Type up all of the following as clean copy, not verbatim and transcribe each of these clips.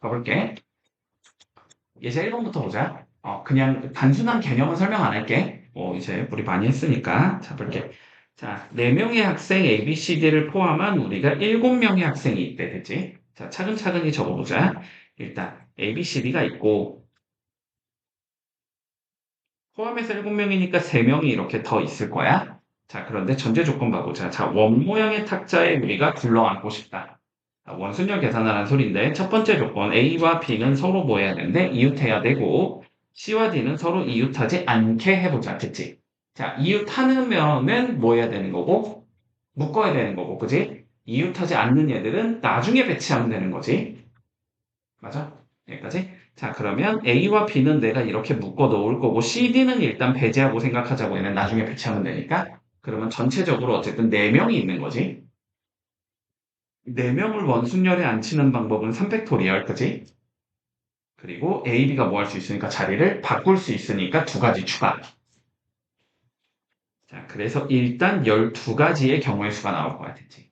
가볼게. 예제 1번부터 보자. 그냥 단순한 개념은 설명 안 할게. 이제 우리 많이 했으니까. 자, 볼게. 자, 4명의 학생 ABCD를 포함한 우리가 7명의 학생이 있대, 됐지? 자, 차근차근히 적어보자. 일단, ABCD가 있고, 포함해서 7명이니까 3명이 이렇게 더 있을 거야. 자, 그런데 전제 조건 봐보자. 자, 원 모양의 탁자에 우리가 굴러앉고 싶다. 자, 원순열 계산하라는 소리인데, 첫 번째 조건, A와 B는 서로 뭐 해야 되는데, 이웃해야 되고, C와 D는 서로 이웃하지 않게 해보자. 됐지? 자, 이웃하면은 뭐 해야 되는 거고, 묶어야 되는 거고, 그지? 이웃하지 않는 얘들은 나중에 배치하면 되는 거지. 맞아? 여기까지? 자, 그러면 A와 B는 내가 이렇게 묶어 놓을 거고, CD는 일단 배제하고 생각하자고 얘는 나중에 배치하면 되니까. 그러면 전체적으로 어쨌든 4명이 있는 거지. 4명을 원순열에 앉히는 방법은 3팩토리얼, 그지? 그리고 A, B가 뭐 할 수 있으니까 자리를 바꿀 수 있으니까 2가지 추가. 자, 그래서 일단 12가지의 경우의 수가 나올 것 같았지.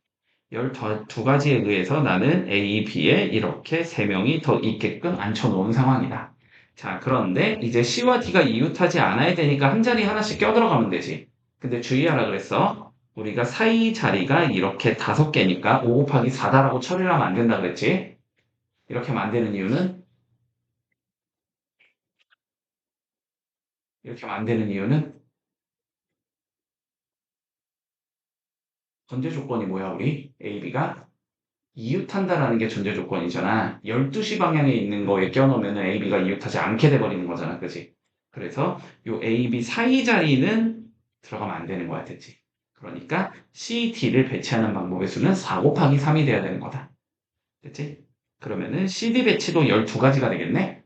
12가지에 의해서 나는 A, B에 이렇게 3명이 더 있게끔 앉혀놓은 상황이다. 자, 그런데 이제 C와 D가 이웃하지 않아야 되니까 한 자리 하나씩 껴들어가면 되지. 근데 주의하라 그랬어. 우리가 사이 자리가 이렇게 5개니까 5 곱하기 4다라고 처리를 하면 안 된다 그랬지. 이렇게 하면 안 되는 이유는 이렇게 하면 안 되는 이유는 전제 조건이 뭐야, 우리? A, B가 이웃한다라는 게 전제 조건이잖아. 12시 방향에 있는 거에 껴놓으면 A, B가 이웃하지 않게 돼버리는 거잖아. 그지? 그래서 요 A, B 사이 자리는 들어가면 안 되는 거야. 됐지? 그러니까 C, D를 배치하는 방법의 수는 4 곱하기 3이 돼야 되는 거다. 됐지? 그러면은 CD 배치도 12가지가 되겠네?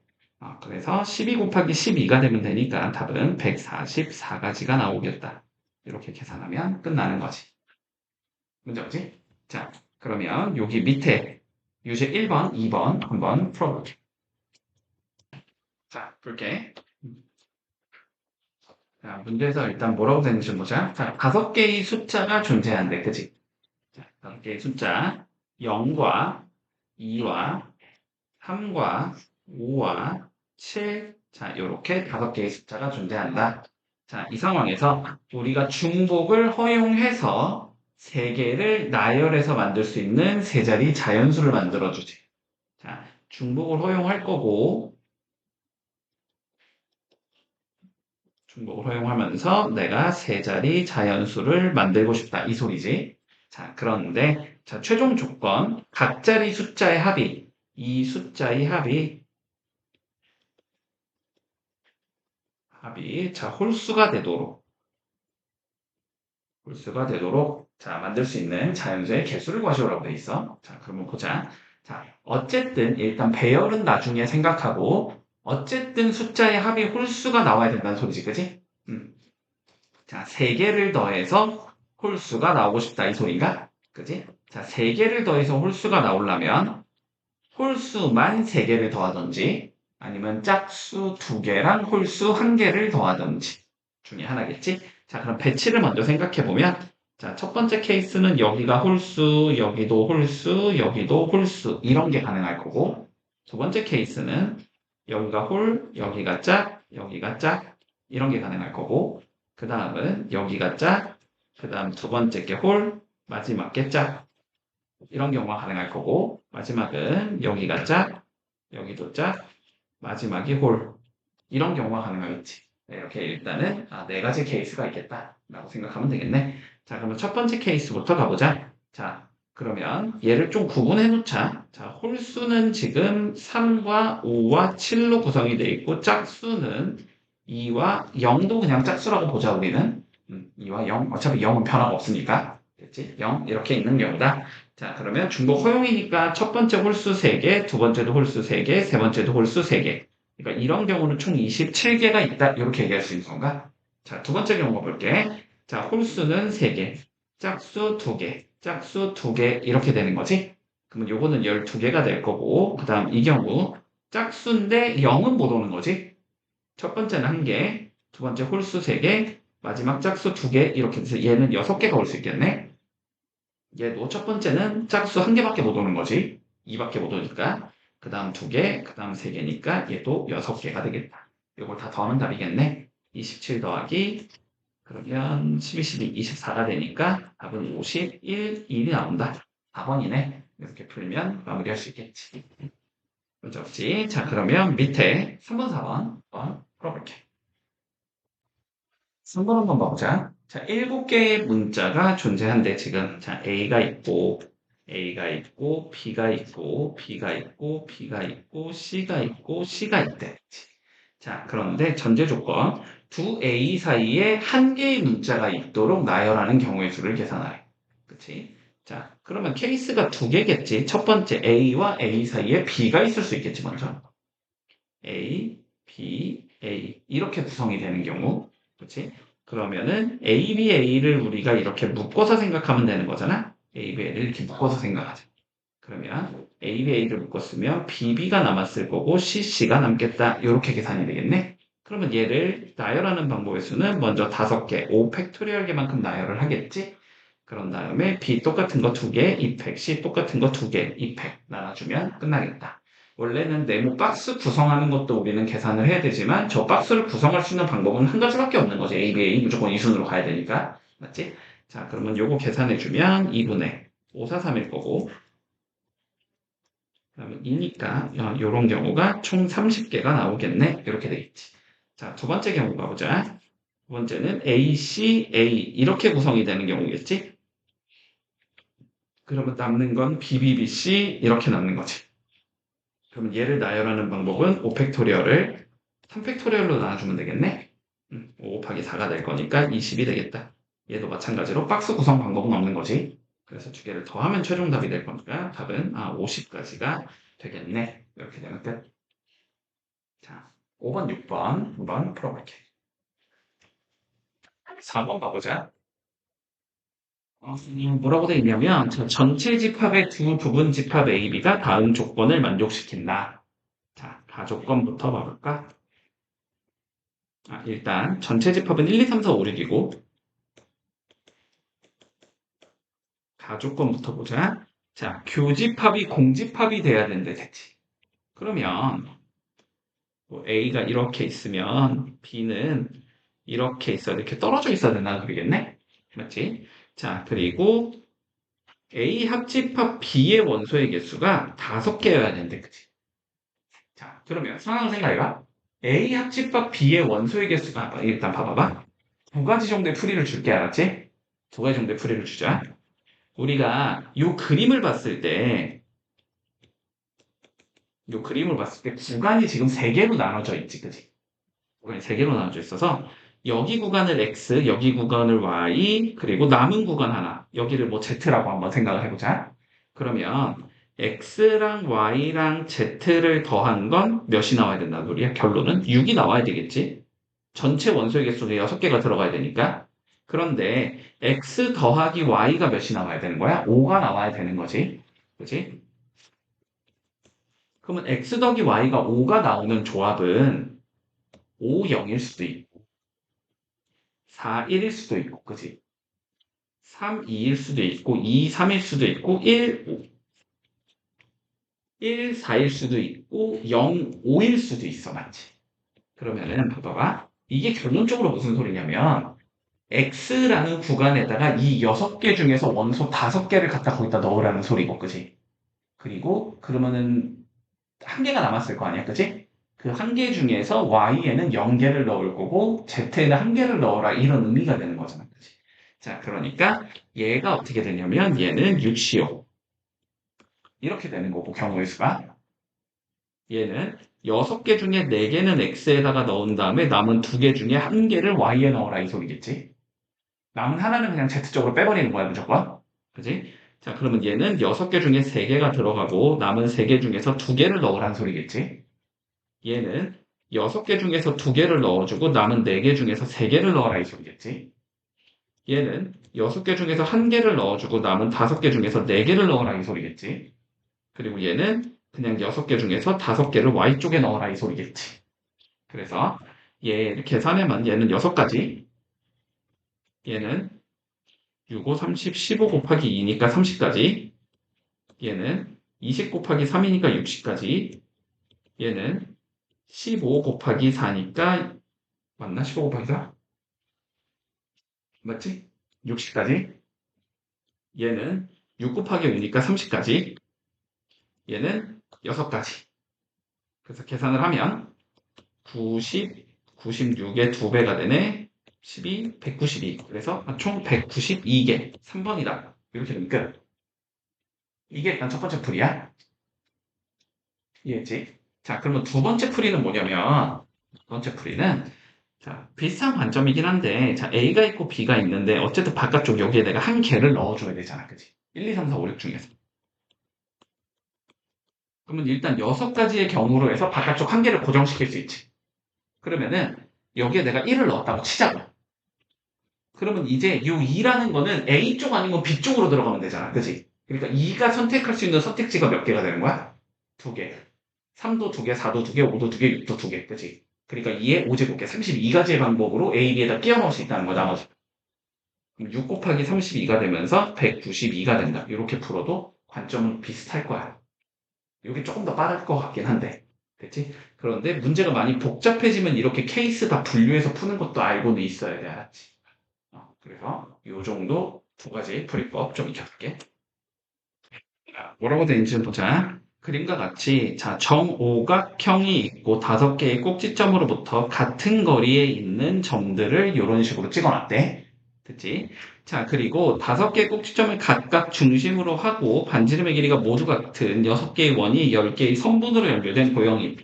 그래서 12 곱하기 12가 되면 되니까 답은 144가지가 나오겠다. 이렇게 계산하면 끝나는 거지. 문제 없지? 자, 그러면 여기 밑에 유제 1번, 2번 한번 풀어볼게. 자, 볼게. 자, 문제에서 일단 뭐라고 되는지 좀 보자. 자, 5개의 숫자가 존재한대. 그치? 자, 5개의 숫자. 0과 2와 3과 5와 7. 자, 요렇게 5개의 숫자가 존재한다. 자, 이 상황에서 우리가 중복을 허용해서 3개를 나열해서 만들 수 있는 세 자리 자연수를 만들어주지. 자, 중복을 허용할 거고, 중복을 허용하면서 내가 세 자리 자연수를 만들고 싶다. 이 소리지. 자, 그런데, 자, 최종 조건. 각 자리 숫자의 합이, 이 숫자의 합이, 자, 홀수가 되도록, 자, 만들 수 있는 자연수의 개수를 구하시오라고 돼 있어. 자, 그러면 보자. 자, 어쨌든 일단 배열은 나중에 생각하고, 어쨌든 숫자의 합이 홀수가 나와야 된다는 소리지, 그지? 자, 3개를 더해서 홀수가 나오고 싶다 이 소리인가? 그지? 자, 3개를 더해서 홀수가 나오려면 홀수만 3개를 더하든지 아니면 짝수 2개랑 홀수 1개를 더하든지 중에 하나겠지? 자, 그럼 배치를 먼저 생각해보면 자, 첫 번째 케이스는 여기가 홀수, 여기도 홀수, 여기도 홀수 이런 게 가능할 거고 두 번째 케이스는 여기가 홀, 여기가 짝, 여기가 짝 이런 게 가능할 거고 그 다음은 여기가 짝, 그 다음 두 번째 게 홀, 마지막 게 짝. 이런 경우가 가능할 거고, 마지막은 여기가 짝, 여기도 짝, 마지막이 홀. 이런 경우가 가능하겠지. 네, 이렇게 일단은 4가지 케이스가 있겠다. 라고 생각하면 되겠네. 자, 그러면 첫 번째 케이스부터 가보자. 자, 그러면 얘를 좀 구분해 놓자. 자, 홀수는 지금 3과 5와 7로 구성이 되어 있고, 짝수는 2와 0도 그냥 짝수라고 보자, 우리는. 2와 0. 어차피 0은 변화가 없으니까. 됐지? 0. 이렇게 있는 경우다. 자, 그러면 중복 허용이니까 첫 번째 홀수 3개, 두 번째도 홀수 3개, 세 번째도 홀수 3개. 그러니까 이런 경우는 총 27개가 있다. 이렇게 얘기할 수 있는 건가? 자, 두 번째 경우 볼게. 자, 홀수는 3개, 짝수 2개, 짝수 2개 이렇게 되는 거지? 그러면 요거는 12개가 될 거고 그 다음 이 경우 짝수인데 0은 못 오는 거지? 첫 번째는 1개, 두 번째 홀수 3개, 마지막 짝수 2개 이렇게 돼서 얘는 6개가 올 수 있겠네? 얘도 첫 번째는 짝수 1개밖에 못 오는 거지. 2밖에 못 오니까. 그 다음 2개, 그 다음 3개니까 얘도 6개가 되겠다. 이걸 다 더하면 답이겠네. 27 더하기 그러면 12, 12, 24가 되니까 답은 51, 1이 나온다. 4번이네. 이렇게 풀면 마무리할 수 있겠지. 문제 없지? 자, 그러면 밑에 3번, 4번 한번 풀어볼게. 3번 한번 봐보자. 자, 7개의 문자가 존재한대, 지금. 자, A가 있고, A가 있고, B가 있고, B가 있고, B가 있고, C가 있고, C가 있대. 자, 그런데 전제 조건. 두 A 사이에 한 개의 문자가 있도록 나열하는 경우의 수를 계산하래. 그치? 자, 그러면 케이스가 2개겠지. 첫 번째 A와 A 사이에 B가 있을 수 있겠지, 먼저. A, B, A. 이렇게 구성이 되는 경우. 그치? 그러면은 A, B, A를 우리가 이렇게 묶어서 생각하면 되는 거잖아? A, B, A를 이렇게 묶어서 생각하자. 그러면 A, B, A를 묶었으면 B, B가 남았을 거고 C, C가 남겠다. 이렇게 계산이 되겠네? 그러면 얘를 나열하는 방법의 수는 먼저 5개, 5 팩토리얼 개만큼 나열을 하겠지? 그런 다음에 B 똑같은 거 2개, 2팩, C 똑같은 거 2개, 2팩 나눠주면 끝나겠다. 원래는 네모 박스 구성하는 것도 우리는 계산을 해야 되지만 저 박스를 구성할 수 있는 방법은 한 가지밖에 없는 거지. A, B, A 무조건 이순으로 가야 되니까. 맞지? 자, 그러면 요거 계산해주면 2분의 5, 4, 3일 거고 그러면 2니까 이런 경우가 총 30개가 나오겠네. 이렇게 되겠지. 자, 두 번째 경우 가보자. 두 번째는 A, C, A 이렇게 구성이 되는 경우겠지? 그러면 남는 건 B, B, B, C 이렇게 남는 거지. 그러면 얘를 나열하는 방법은 5팩토리얼을 3팩토리얼로 나눠주면 되겠네? 5 곱하기 4가 될 거니까 20이 되겠다. 얘도 마찬가지로 박스 구성 방법은 없는 거지. 그래서 2개를 더하면 최종 답이 될 거니까 답은 50까지가 되겠네. 이렇게 되면 끝. 자, 5번, 6번 한번 풀어볼게. 4번 봐보자. 뭐라고 되어 있냐면 전체 집합의 두 부분 집합 A, B가 다음 조건을 만족시킨다. 자, 가조건부터 봐볼까? 일단 전체 집합은 1, 2, 3, 4, 5, 6이고 가조건부터 보자. 자, 교집합이 공집합이 돼야 되는데 됐지. 그러면 뭐 A가 이렇게 있으면 B는 이렇게 있어야 이렇게 떨어져 있어야 된다는 소리겠네? 맞지? 자, 그리고 A 합집합 B의 원소의 개수가 5개여야 되는데, 그치? 자, 그러면 상황을 생각해봐. A 합집합 B의 원소의 개수가 일단 봐봐봐. 2가지 정도의 풀이를 줄게, 알았지? 2가지 정도의 풀이를 주자. 우리가 요 그림을 봤을 때 구간이 지금 3개로 나눠져 있지, 그치? 구간이 3개로 나눠져 있어서 여기 구간을 X, 여기 구간을 Y, 그리고 남은 구간 하나, 여기를 뭐 Z라고 한번 생각을 해보자. 그러면 X랑 Y랑 Z를 더한 건 몇이 나와야 된다는 소리야? 결론은 6이 나와야 되겠지? 전체 원소의 개수가 6개가 들어가야 되니까. 그런데 X 더하기 Y가 몇이 나와야 되는 거야? 5가 나와야 되는 거지. 그치? 그러면 X 더하기 Y가 5가 나오는 조합은 5, 0일 수도 있고, 4, 1일 수도 있고, 그치? 3, 2일 수도 있고, 2, 3일 수도 있고, 1, 5, 1, 4일 수도 있고, 0, 5일 수도 있어, 맞지? 그러면은, 봐봐봐. 이게 결론적으로 무슨 소리냐면, X라는 구간에다가 이 6개 중에서 원소 5개를 갖다 거기다 넣으라는 소리고, 그지? 그리고, 그러면은, 한 개가 남았을 거 아니야, 그지? 그 한 개 중에서 Y에는 0개를 넣을 거고, Z에는 한 개를 넣어라, 이런 의미가 되는 거잖아, 그지? 자, 그러니까, 얘가 어떻게 되냐면, 얘는 유치요. 이렇게 되는 거고, 경우의 수가. 얘는 6개 중에 4개는 X에다가 넣은 다음에 남은 2개 중에 1개를 Y에 넣어라, 이 소리겠지? 남은 하나는 그냥 Z쪽으로 빼버리는 거야, 무조건. 그지? 자, 그러면 얘는 6개 중에 3개가 들어가고 남은 3개 중에서 2개를 넣으라는 소리겠지? 얘는 6개 중에서 2개를 넣어주고 남은 4개 중에서 3개를 넣어라 이 소리겠지? 얘는 6개 중에서 1개를 넣어주고 남은 5개 중에서 4개를 넣어라 이 소리겠지? 그리고 얘는 그냥 6개 중에서 5개를 Y쪽에 넣어라 이 소리겠지? 그래서 얘 계산해만 얘는 6가지, 얘는 6, 5, 30, 15 곱하기 2니까 30까지, 얘는 20 곱하기 3이니까 60까지. 얘는 15 곱하기 4니까, 맞나? 15 곱하기 4? 맞지? 60까지. 얘는 6 곱하기 5니까 30까지. 얘는 6까지. 그래서 계산을 하면 90, 96의 2배가 되네. 12, 192. 그래서 총 192개. 3번이다. 이렇게 되면 끝. 이게 일단 첫 번째 풀이야. 이해했지? 자, 그러면 두 번째 풀이는 뭐냐면, 두 번째 풀이는, 자, 비슷한 관점이긴 한데, 자, A가 있고 B가 있는데, 어쨌든 바깥쪽 여기에 내가 한 개를 넣어줘야 되잖아. 그지? 1, 2, 3, 4, 5, 6 중에서. 그러면 일단 6가지의 경우로 해서 바깥쪽 한 개를 고정시킬 수 있지. 그러면은, 여기에 내가 1을 넣었다고 치자고. 그러면 이제 이 2라는 거는 A 쪽 아니면 B 쪽으로 들어가면 되잖아. 그지? 그러니까 2가 선택할 수 있는 선택지가 몇 개가 되는 거야? 2개. 3도 2개, 4도 2개, 5도 2개, 6도 2개. 그치? 그러니까 2의 5제곱개, 32가지의 방법으로 A, B에다 끼워 넣을 수 있다는 거, 나머지. 6 곱하기 32가 되면서 192가 된다. 이렇게 풀어도 관점은 비슷할 거야. 이게 조금 더 빠를 것 같긴 한데. 됐지? 그런데 문제가 많이 복잡해지면 이렇게 케이스 다 분류해서 푸는 것도 알고는 있어야 돼. 알았지? 그래서 이 정도 두 가지 풀이법 좀 익혀줄게. 자, 뭐라고 되는지 좀 보자. 그림과 같이 자 정오각형이 있고 5개의 꼭지점으로부터 같은 거리에 있는 점들을 이런 식으로 찍어놨대. 됐지? 자 그리고 5개의 꼭지점을 각각 중심으로 하고 반지름의 길이가 모두 같은 6개의 원이 10개의 선분으로 연결된 도형이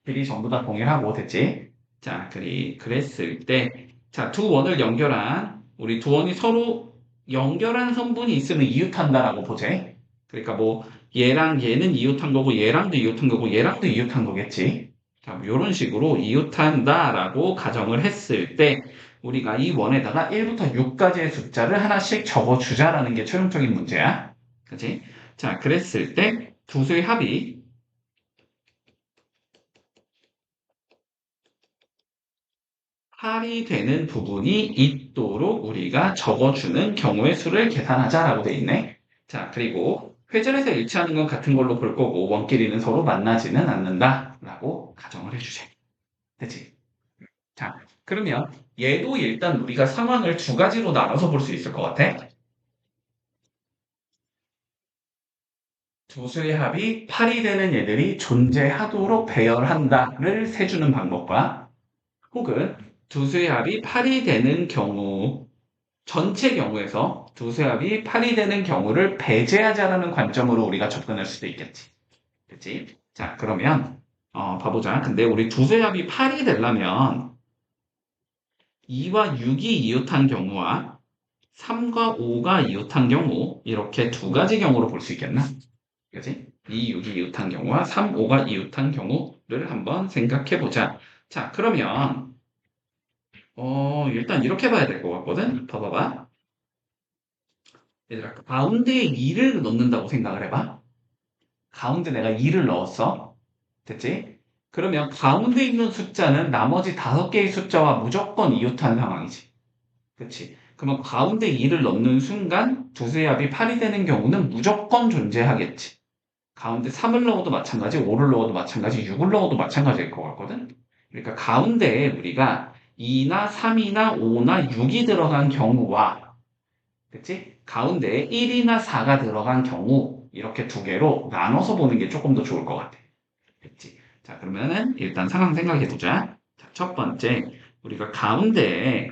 길이 전부 다 동일하고 됐지? 자 그랬을 때 자 두 원을 연결한 우리 두 원이 서로 연결한 선분이 있으면 이웃한다라고 보재. 그러니까 뭐 얘랑 얘는 이웃한 거고 얘랑도 이웃한 거고 얘랑도 이웃한 거겠지. 자, 이런 식으로 이웃한다라고 가정을 했을 때 우리가 이 원에다가 1부터 6까지의 숫자를 하나씩 적어주자라는 게 최종적인 문제야. 그치? 자, 그랬을 때 두 수의 합이 8이 되는 부분이 있도록 우리가 적어주는 경우의 수를 계산하자라고 돼 있네. 자, 그리고 회전에서 일치하는 건 같은 걸로 볼 거고 원끼리는 서로 만나지는 않는다라고 가정을 해주세요. 됐지? 자, 그러면 얘도 일단 우리가 상황을 두 가지로 나눠서 볼 수 있을 것 같아. 두 수의 합이 8이 되는 얘들이 존재하도록 배열한다를 세주는 방법과 혹은 두 수의 합이 8이 되는 경우 전체 경우에서 두 수의 합이 8이 되는 경우를 배제하자라는 관점으로 우리가 접근할 수도 있겠지. 그치? 자, 그러면 봐보자. 근데 우리 두 수의 합이 8이 되려면 2와 6이 이웃한 경우와 3과 5가 이웃한 경우 이렇게 두 가지 경우로 볼 수 있겠나? 그치? 2, 6이 이웃한 경우와 3, 5가 이웃한 경우를 한번 생각해 보자. 자, 그러면 일단 이렇게 봐야 될 것 같거든? 봐봐봐. 얘들아, 가운데에 2를 넣는다고 생각을 해봐. 가운데 내가 2를 넣었어. 됐지? 그러면 가운데 있는 숫자는 나머지 5개의 숫자와 무조건 이웃한 상황이지. 그치? 그러면 가운데 2를 넣는 순간 두 수의 합이 8이 되는 경우는 무조건 존재하겠지. 가운데 3을 넣어도 마찬가지, 5를 넣어도 마찬가지, 6을 넣어도 마찬가지일 것 같거든? 그러니까 가운데에 우리가 2나 3이나 5나 6이 들어간 경우와, 그치? 가운데에 1이나 4가 들어간 경우, 이렇게 두 개로 나눠서 보는 게 조금 더 좋을 것 같아. 그치? 자, 그러면은 일단 상황 생각해 보자. 자, 첫 번째, 우리가 가운데에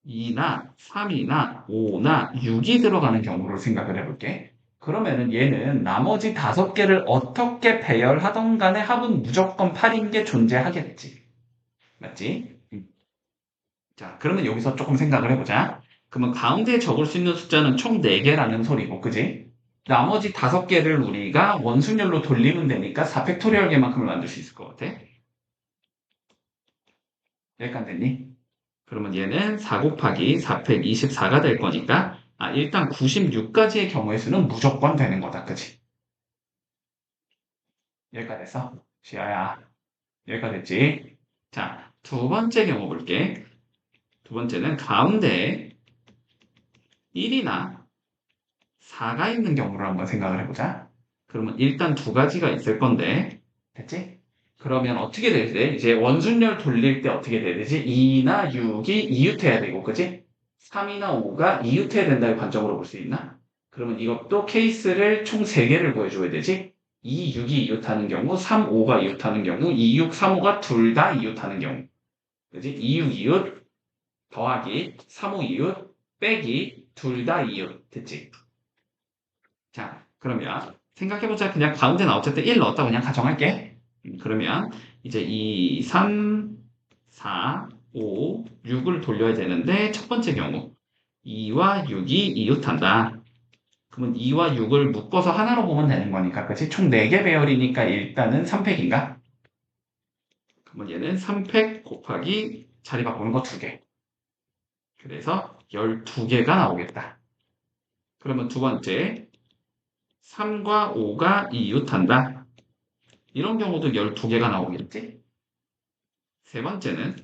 2나 3이나 5나 6이 들어가는 경우를 생각을 해볼게. 그러면은 얘는 나머지 5개를 어떻게 배열하던 간에 합은 무조건 8인 게 존재하겠지. 맞지? 자, 그러면 여기서 조금 생각을 해보자. 그러면 가운데에 적을 수 있는 숫자는 총 4개라는 소리고, 그지? 나머지 5개를 우리가 원순열로 돌리면 되니까 4팩토리얼 개만큼을 만들 수 있을 것 같아. 여기까지 됐니? 그러면 얘는 4 곱하기 4팩 24가 될 거니까, 일단 96가지의 경우의 수는 무조건 되는 거다. 그치? 여기까지 됐어? 시아야, 여기까지 됐지? 자, 두 번째 경우 볼게. 두 번째는 가운데 1이나 4가 있는 경우를 한번 생각을 해보자. 그러면 일단 두 가지가 있을 건데, 됐지? 그러면 어떻게 되지? 이제 원순열 돌릴 때 어떻게 돼야 되지? 2나 6이 이웃해야 되고, 그지? 3이나 5가 이웃해야 된다고 관점으로 볼 수 있나? 그러면 이것도 케이스를 총 3개를 구해줘야 되지? 2, 6이 이웃하는 경우, 3, 5가 이웃하는 경우, 2, 6, 3, 5가 둘 다 이웃하는 경우. 그지? 2, 6 이웃, 더하기, 3, 5 이웃, 빼기, 둘 다 이웃. 됐지? 자, 그러면 생각해보자. 그냥 가운데는 어쨌든 1 넣었다 그냥 가정할게. 그러면 이제 2, 3, 4, 5, 6을 돌려야 되는데 첫 번째 경우 2와 6이 이웃한다. 그러면 2와 6을 묶어서 하나로 보면 되는 거니까 그치? 총 4개 배열이니까 일단은 3팩인가? 그러면 얘는 3팩 곱하기 자리 바꾸는 거 2개. 그래서 12개가 나오겠다. 그러면 두 번째 3과 5가 이웃한다. 이런 경우도 12개가 나오겠지? 세 번째는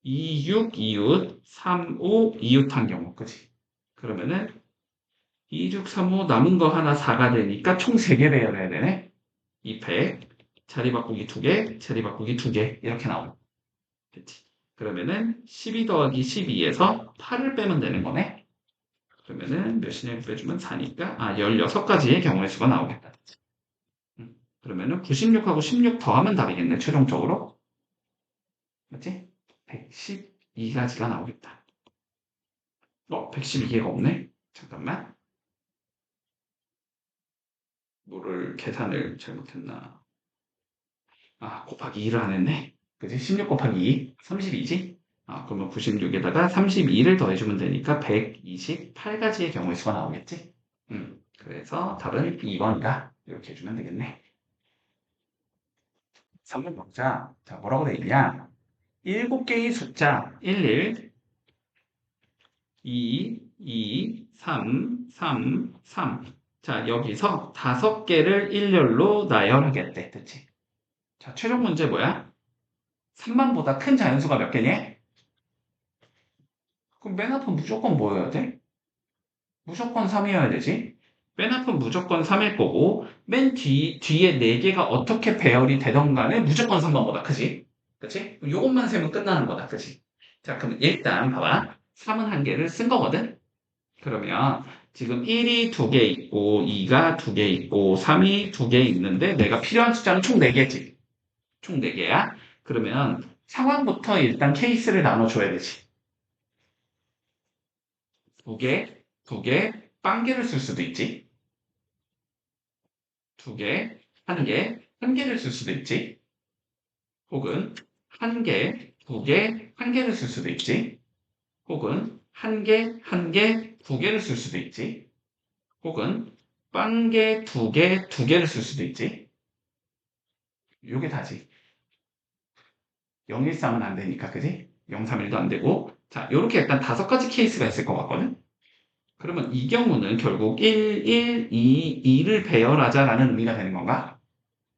2, 6 이웃, 3, 5 이웃한 경우, 그치? 그러면은 2, 6, 3, 5 남은 거 하나 4가 되니까 총 3개 배열해야 되네? 2팩, 자리 바꾸기 2개, 자리 바꾸기 2개, 이렇게 나오고. 그치? 그러면은 12 더하기 12에서 8을 빼면 되는 거네? 그러면은 몇이냐고 빼주면 4니까, 16가지의 경우의 수가 나오겠다. 그러면은 96하고 16 더하면 답이겠네, 최종적으로. 그치? 112가지가 나오겠다. 112개가 없네? 잠깐만. 뭐를 계산을 잘못했나. 곱하기 2를 안 했네. 그지? 16 곱하기 2, 32지? 그러면 96에다가 32를 더해주면 되니까 128가지의 경우의 수가 나오겠지? 그래서 답은 2번이다. 이렇게 해주면 되겠네. 3번 보자. 자, 뭐라고 돼 있냐? 7개의 숫자 11, 2, 2, 3, 3, 3. 자, 여기서 5개를 일렬로 나열하겠대. 그치? 자, 최종 문제 뭐야? 3만보다 큰 자연수가 몇 개냐? 그럼 맨 앞은 무조건 뭐여야 돼? 무조건 3이어야 되지? 맨 앞은 무조건 3일 거고, 뒤에 4개가 어떻게 배열이 되던 간에 무조건 3만보다 크지? 그치? 요것만 세면 끝나는 거다. 그치? 자, 그럼 일단 봐봐. 3은 한 개를 쓴 거거든? 그러면 지금 1이 2개 있고 2가 2개 있고 3이 2개 있는데 내가 필요한 숫자는 총 4개지. 총 4개야. 그러면 상황부터 일단 케이스를 나눠줘야 되지. 2개, 2개, 빵개를 쓸 수도 있지. 2개, 1개, 1개를 쓸 수도 있지. 혹은 1개, 2개, 1개를 쓸 수도 있지. 혹은 1개, 1개, 2개를 쓸 수도 있지. 혹은 빵개 2개, 2개를 쓸 수도 있지. 요게 다지. 013은 안 되니까, 그지? 031도 안 되고. 자, 요렇게 약간 5가지 케이스가 있을 것 같거든? 그러면 이 경우는 결국 1, 1, 2, 2를 배열하자라는 의미가 되는 건가?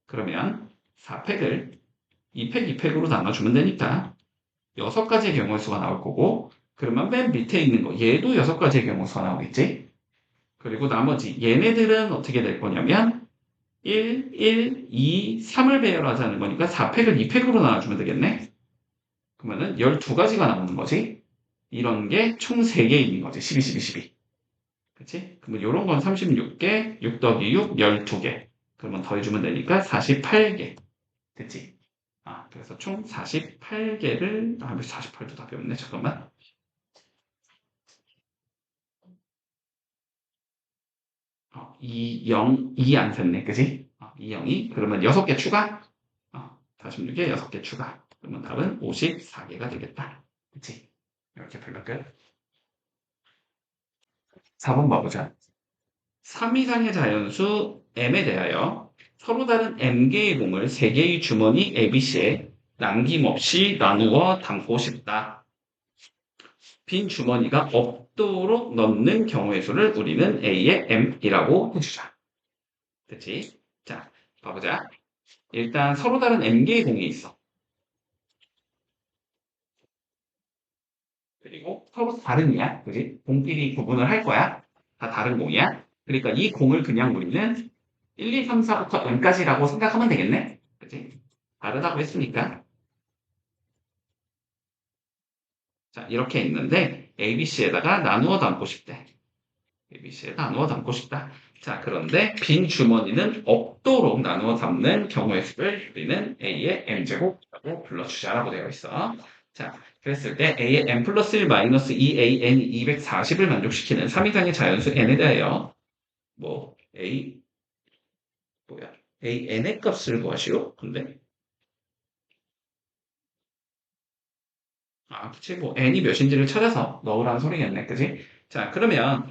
그러면 4팩을 2팩, 2팩으로 나눠주면 되니까 6가지의 경우의 수가 나올 거고, 그러면 맨 밑에 있는 거, 얘도 6가지의 경우의 수가 나오겠지? 그리고 나머지 얘네들은 어떻게 될 거냐면 1, 1, 2, 3을 배열하자는 거니까 4팩을 2팩으로 나눠주면 되겠네? 그러면은 12가지가 나오는 거지. 이런 게 총 3개 있는 거지. 12, 12, 12. 그치? 그러면 이런 건 36개, 6 더하기 6, 12개. 그러면 더해주면 되니까 48개. 됐지? 그래서 총 48개를, 왜 48도 답이 없네. 잠깐만. 2, 0, 2 안 샜네. 그지? 2, 0이. 그러면 6개 추가? 46개, 6개 추가. 그러면 답은 54개가 되겠다. 그치? 이렇게 풀면 끝. 4번 봐보자. 3 이상의 자연수 m에 대하여 서로 다른 m개의 공을 3개의 주머니 ABC에 남김없이 나누어 담고 싶다. 빈 주머니가 없도록 넣는 경우의 수를 우리는 A의 m이라고 해주자. 그치? 자, 봐보자. 일단 서로 다른 m개의 공이 있어. 그리고 서로 다른이야. 그지? 공끼리 구분을 할 거야. 다 다른 공이야. 그러니까 이 공을 그냥 우리는 1, 2, 3, 4부터 n까지라고 생각하면 되겠네? 그치? 다르다고 했으니까. 자, 이렇게 있는데 ABC에다가 나누어 담고 싶대. ABC에 나누어 담고 싶다. 자, 그런데 빈 주머니는 없도록 나누어 담는 경우의 수를 우리는 A의 M제곱이라고 불러주자라고 되어 있어. 자, 그랬을 때 A의 M 플러스 1 마이너스 2AN이 240을 만족시키는 3 이상의 자연수 N에 대하여 뭐 뭐야? AN의 값을 구하시오. 근데 그치. 뭐, n이 몇인지를 찾아서 넣으라는 소리겠네. 그지? 자, 그러면,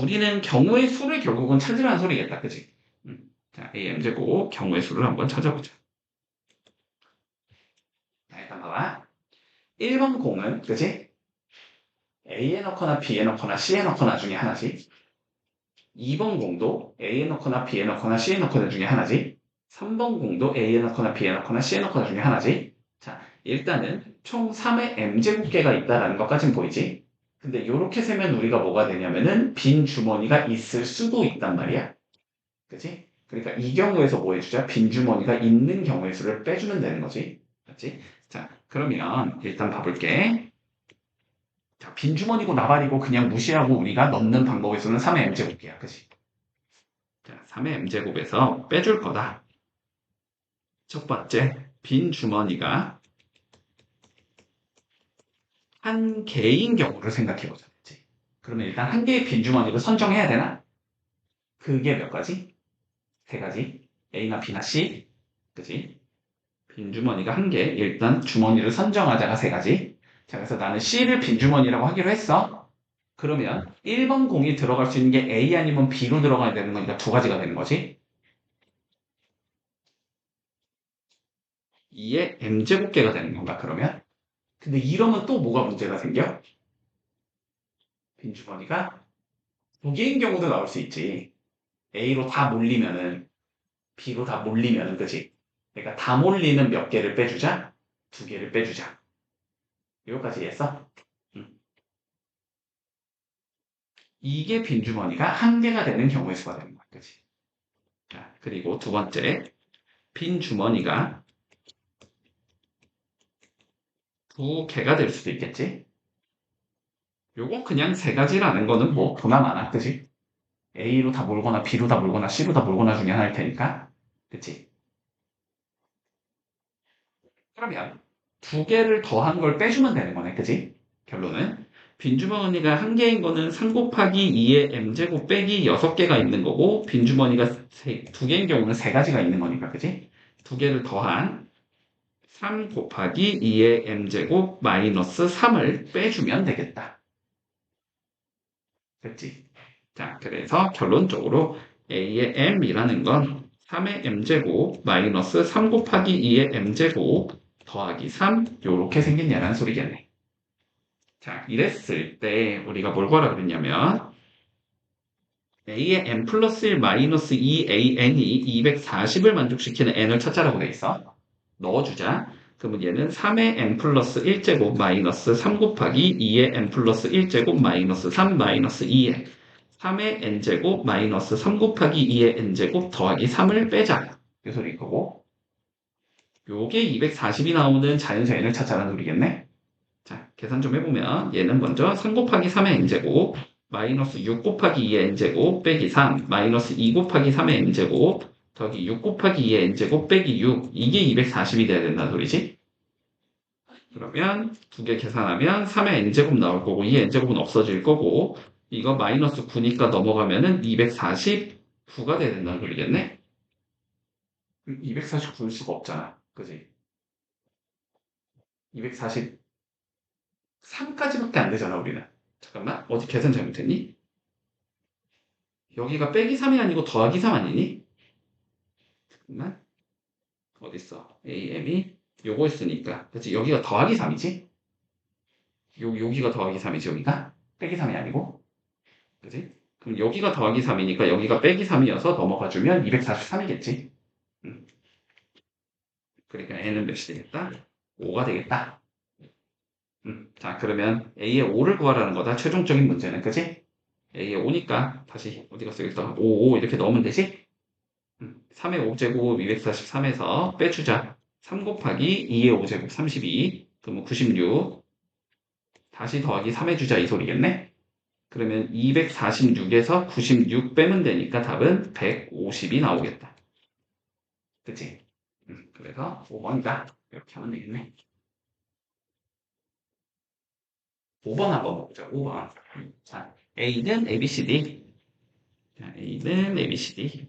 우리는 경우의 수를 결국은 찾으라는 소리겠다. 그지? 자, am제곱 경우의 수를 한번 찾아보자. 자, 일단 봐봐. 1번 공은, 그지? A에 넣거나 B에 넣거나 C에 넣거나 중에 하나지. 2번 공도 A에 넣거나 B에 넣거나 C에 넣거나 중에 하나지. 3번 공도 A에 넣거나 B에 넣거나 C에 넣거나 중에 하나지. 자, 일단은 총 3의 m제곱계가 있다라는 것까진 보이지? 근데 이렇게 세면 우리가 뭐가 되냐면은 빈 주머니가 있을 수도 있단 말이야. 그치? 그러니까 이 경우에서 뭐 해주자? 빈 주머니가 있는 경우의 수를 빼주면 되는 거지. 맞지? 자, 그러면 일단 봐볼게. 자, 빈 주머니고 나발이고 그냥 무시하고 우리가 넣는 방법의 수는 3의 m제곱이야. 그치? 자, 3의 m제곱에서 빼줄 거다. 첫 번째, 빈 주머니가 한 개인 경우를 생각해보자. 그치? 그러면 일단 한 개의 빈 주머니를 선정해야 되나? 그게 몇 가지? 세 가지. A나 B나 C. 그치? 빈 주머니가 한 개. 일단 주머니를 선정하자가 세 가지. 자, 그래서 나는 C를 빈 주머니라고 하기로 했어. 그러면 1번 공이 들어갈 수 있는 게 A 아니면 B로 들어가야 되는 거니까 두 가지가 되는 거지. 2의 M제곱계가 되는 건가, 그러면? 근데 이러면 또 뭐가 문제가 생겨? 빈 주머니가 두 개인 경우도 나올 수 있지. A로 다 몰리면은, B로 다 몰리면은, 그치? 그러니까 다 몰리는 몇 개를 빼주자? 두 개를 빼주자. 여기까지 했어? 음. 이게 빈주머니가 한 개가 되는 경우의 수가 되는 거야. 그치? 자, 그리고 두 번째, 빈주머니가 두 개가 될 수도 있겠지? 요건 그냥 세 가지라는 거는 뭐 보나마나, 그치? A로 다 몰거나 B로 다 몰거나 C로 다 몰거나 중에 하나일 테니까. 그치? 그러면 두 개를 더한 걸 빼주면 되는 거네. 그치? 결론은 빈주머니가 한 개인 거는 3 곱하기 2의 m제곱 빼기 6개가 있는 거고 빈주머니가 두 개인 경우는 세 가지가 있는 거니까. 그치? 두 개를 더한 3 곱하기 2의 m제곱 마이너스 3을 빼주면 되겠다. 그치? 자, 그래서 결론적으로 a의 m이라는 건 3의 m제곱 마이너스 3 곱하기 2의 m제곱 더하기 3 요렇게 생겼냐라는 소리겠네. 자, 이랬을 때 우리가 뭘 구하라 그랬냐면 a의 n 플러스 1 마이너스 2an이 240을 만족시키는 n을 찾자라고 돼 있어. 넣어주자. 그러면 얘는 3의 n 플러스 1제곱 마이너스 3 곱하기 2의 n 플러스 1제곱 마이너스 3 마이너스 2의 3의 n제곱 마이너스 3 곱하기 2의 n제곱 더하기 3을 빼자. 이 소리일 거고. 요게 240이 나오는 자연수 n을 찾자는 소리겠네. 자, 계산 좀 해보면 얘는 먼저 3 곱하기 3의 n제곱 마이너스 6 곱하기 2의 n제곱 빼기 3 마이너스 2 곱하기 3의 n제곱 더하기 6 곱하기 2의 n제곱 빼기 6 이게 240이 돼야 된다는 소리지. 그러면 두 개 계산하면 3의 n제곱 나올 거고 2의 n제곱은 없어질 거고 이거 마이너스 9니까 넘어가면은 249가 돼야 된다는 소리겠네. 249일 수가 없잖아. 그지? 243까지밖에 안 되잖아, 우리는. 잠깐만, 어디 계산 잘못했니? 여기가 빼기 3이 아니고 더하기 3 아니니? 잠깐만, 어딨어? AM이 요거 있으니까. 그치? 여기가 더하기 3이지? 여기가 더하기 3이지, 여기가? 빼기 3이 아니고? 그치? 그럼 여기가 더하기 3이니까 여기가 빼기 3이어서 넘어가주면 243이겠지? 그러니까 N은 몇이 되겠다? 5가 되겠다. 자, 그러면 A의 5를 구하라는 거다. 최종적인 문제는, 그치? A에 5니까 다시 어디 갔어? 여기서 5, 5 이렇게 넣으면 되지? 3의 5제곱 243에서 빼주자. 3 곱하기 2의 5제곱 32. 그러면 96. 다시 더하기 3 해주자 이 소리겠네? 그러면 246에서 96 빼면 되니까 답은 150이 나오겠다. 그치? 그래서 5번이다. 이렇게 하면 되겠네. 5번 한번 보자. 5번. 자, A는 ABCD. 자, A는 ABCD.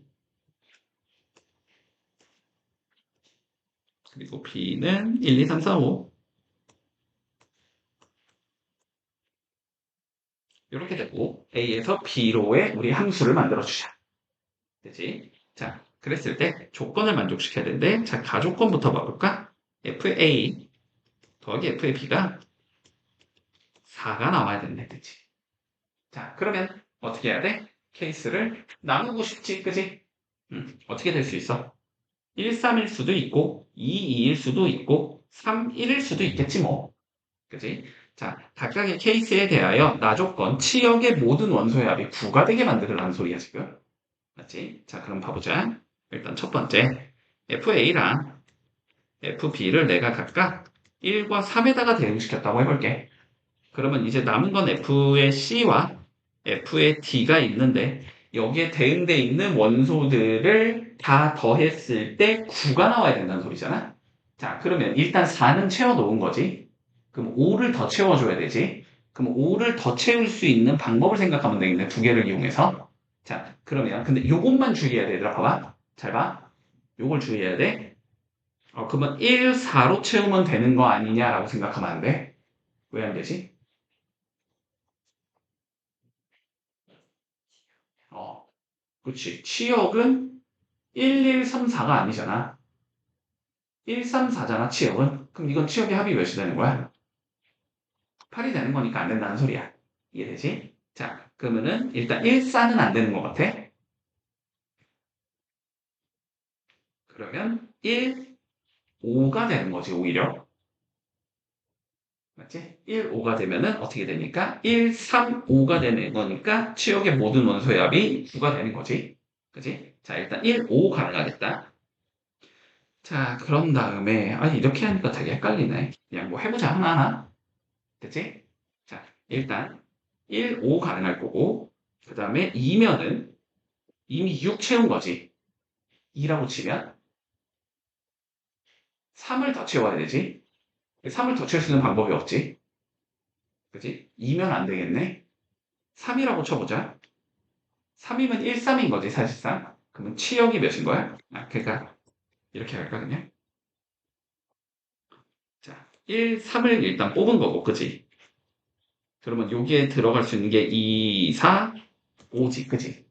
그리고 B는 1, 2, 3, 4, 5. 이렇게 되고 A에서 B로의 우리 함수를 만들어주자. 되지? 자, 그랬을 때 조건을 만족시켜야 되는데 자, 가조건부터 봐볼까? FA 더하기 FAB가 4가 나와야 된다. 그치? 자, 그러면 어떻게 해야 돼? 케이스를 나누고 싶지, 그치? 어떻게 될 수 있어? 1, 3일 수도 있고 2, 2일 수도 있고 3, 1일 수도 있겠지 뭐. 그치? 자, 각각의 케이스에 대하여 나조건, 치역의 모든 원소의 합이 9가 되게 만들으라는 소리야, 지금. 맞지? 자, 그럼 봐보자. 일단 첫 번째, FA랑 FB를 내가 각각 1과 3에다가 대응시켰다고 해볼게. 그러면 이제 남은 건 F의 C와 F의 D가 있는데, 여기에 대응되어 있는 원소들을 다 더했을 때 9가 나와야 된다는 소리잖아? 자, 그러면 일단 4는 채워놓은 거지. 그럼 5를 더 채워줘야 되지. 그럼 5를 더 채울 수 있는 방법을 생각하면 되겠네. 두 개를 이용해서. 자, 그러면 근데 요것만 주의해야 돼. 얘들아, 봐봐. 잘 봐. 요걸 주의해야 돼. 그러면 1, 4로 채우면 되는 거 아니냐라고 생각하면 안 돼. 왜 안 되지? 어, 그렇지. 치역은 1, 1, 3, 4가 아니잖아. 1, 3, 4잖아, 치역은. 그럼 이건 치역의 합이 몇이 되는 거야? 8이 되는 거니까 안 된다는 소리야. 이해되지? 자, 그러면은 일단 1, 4는 안 되는 것 같아. 그러면 1, 5가 되는 거지, 오히려. 맞지? 1, 5가 되면은 어떻게 되니까? 1, 3, 5가 되는 거니까 치역의 모든 원소의 합이 9가 되는 거지. 그지? 자, 일단 1, 5 가능하겠다. 자, 그런 다음에, 아니, 이렇게 하니까 되게 헷갈리네. 그냥 뭐 해보자, 하나하나. 됐지? 자, 일단 1, 5 가능할 거고, 그 다음에 2면은 이미 6 채운 거지. 2라고 치면 3을 더 채워야 되지. 3을 더 채울 수 있는 방법이 없지. 그지? 2면 안 되겠네. 3이라고 쳐보자. 3이면 1, 3인 거지, 사실상. 그러면 치역이 몇인 거야? 그러니까 이렇게 할까, 그냥? 자, 1, 3을 일단 뽑은 거고, 그지? 그러면 여기에 들어갈 수 있는 게 2, 4, 5지, 그지?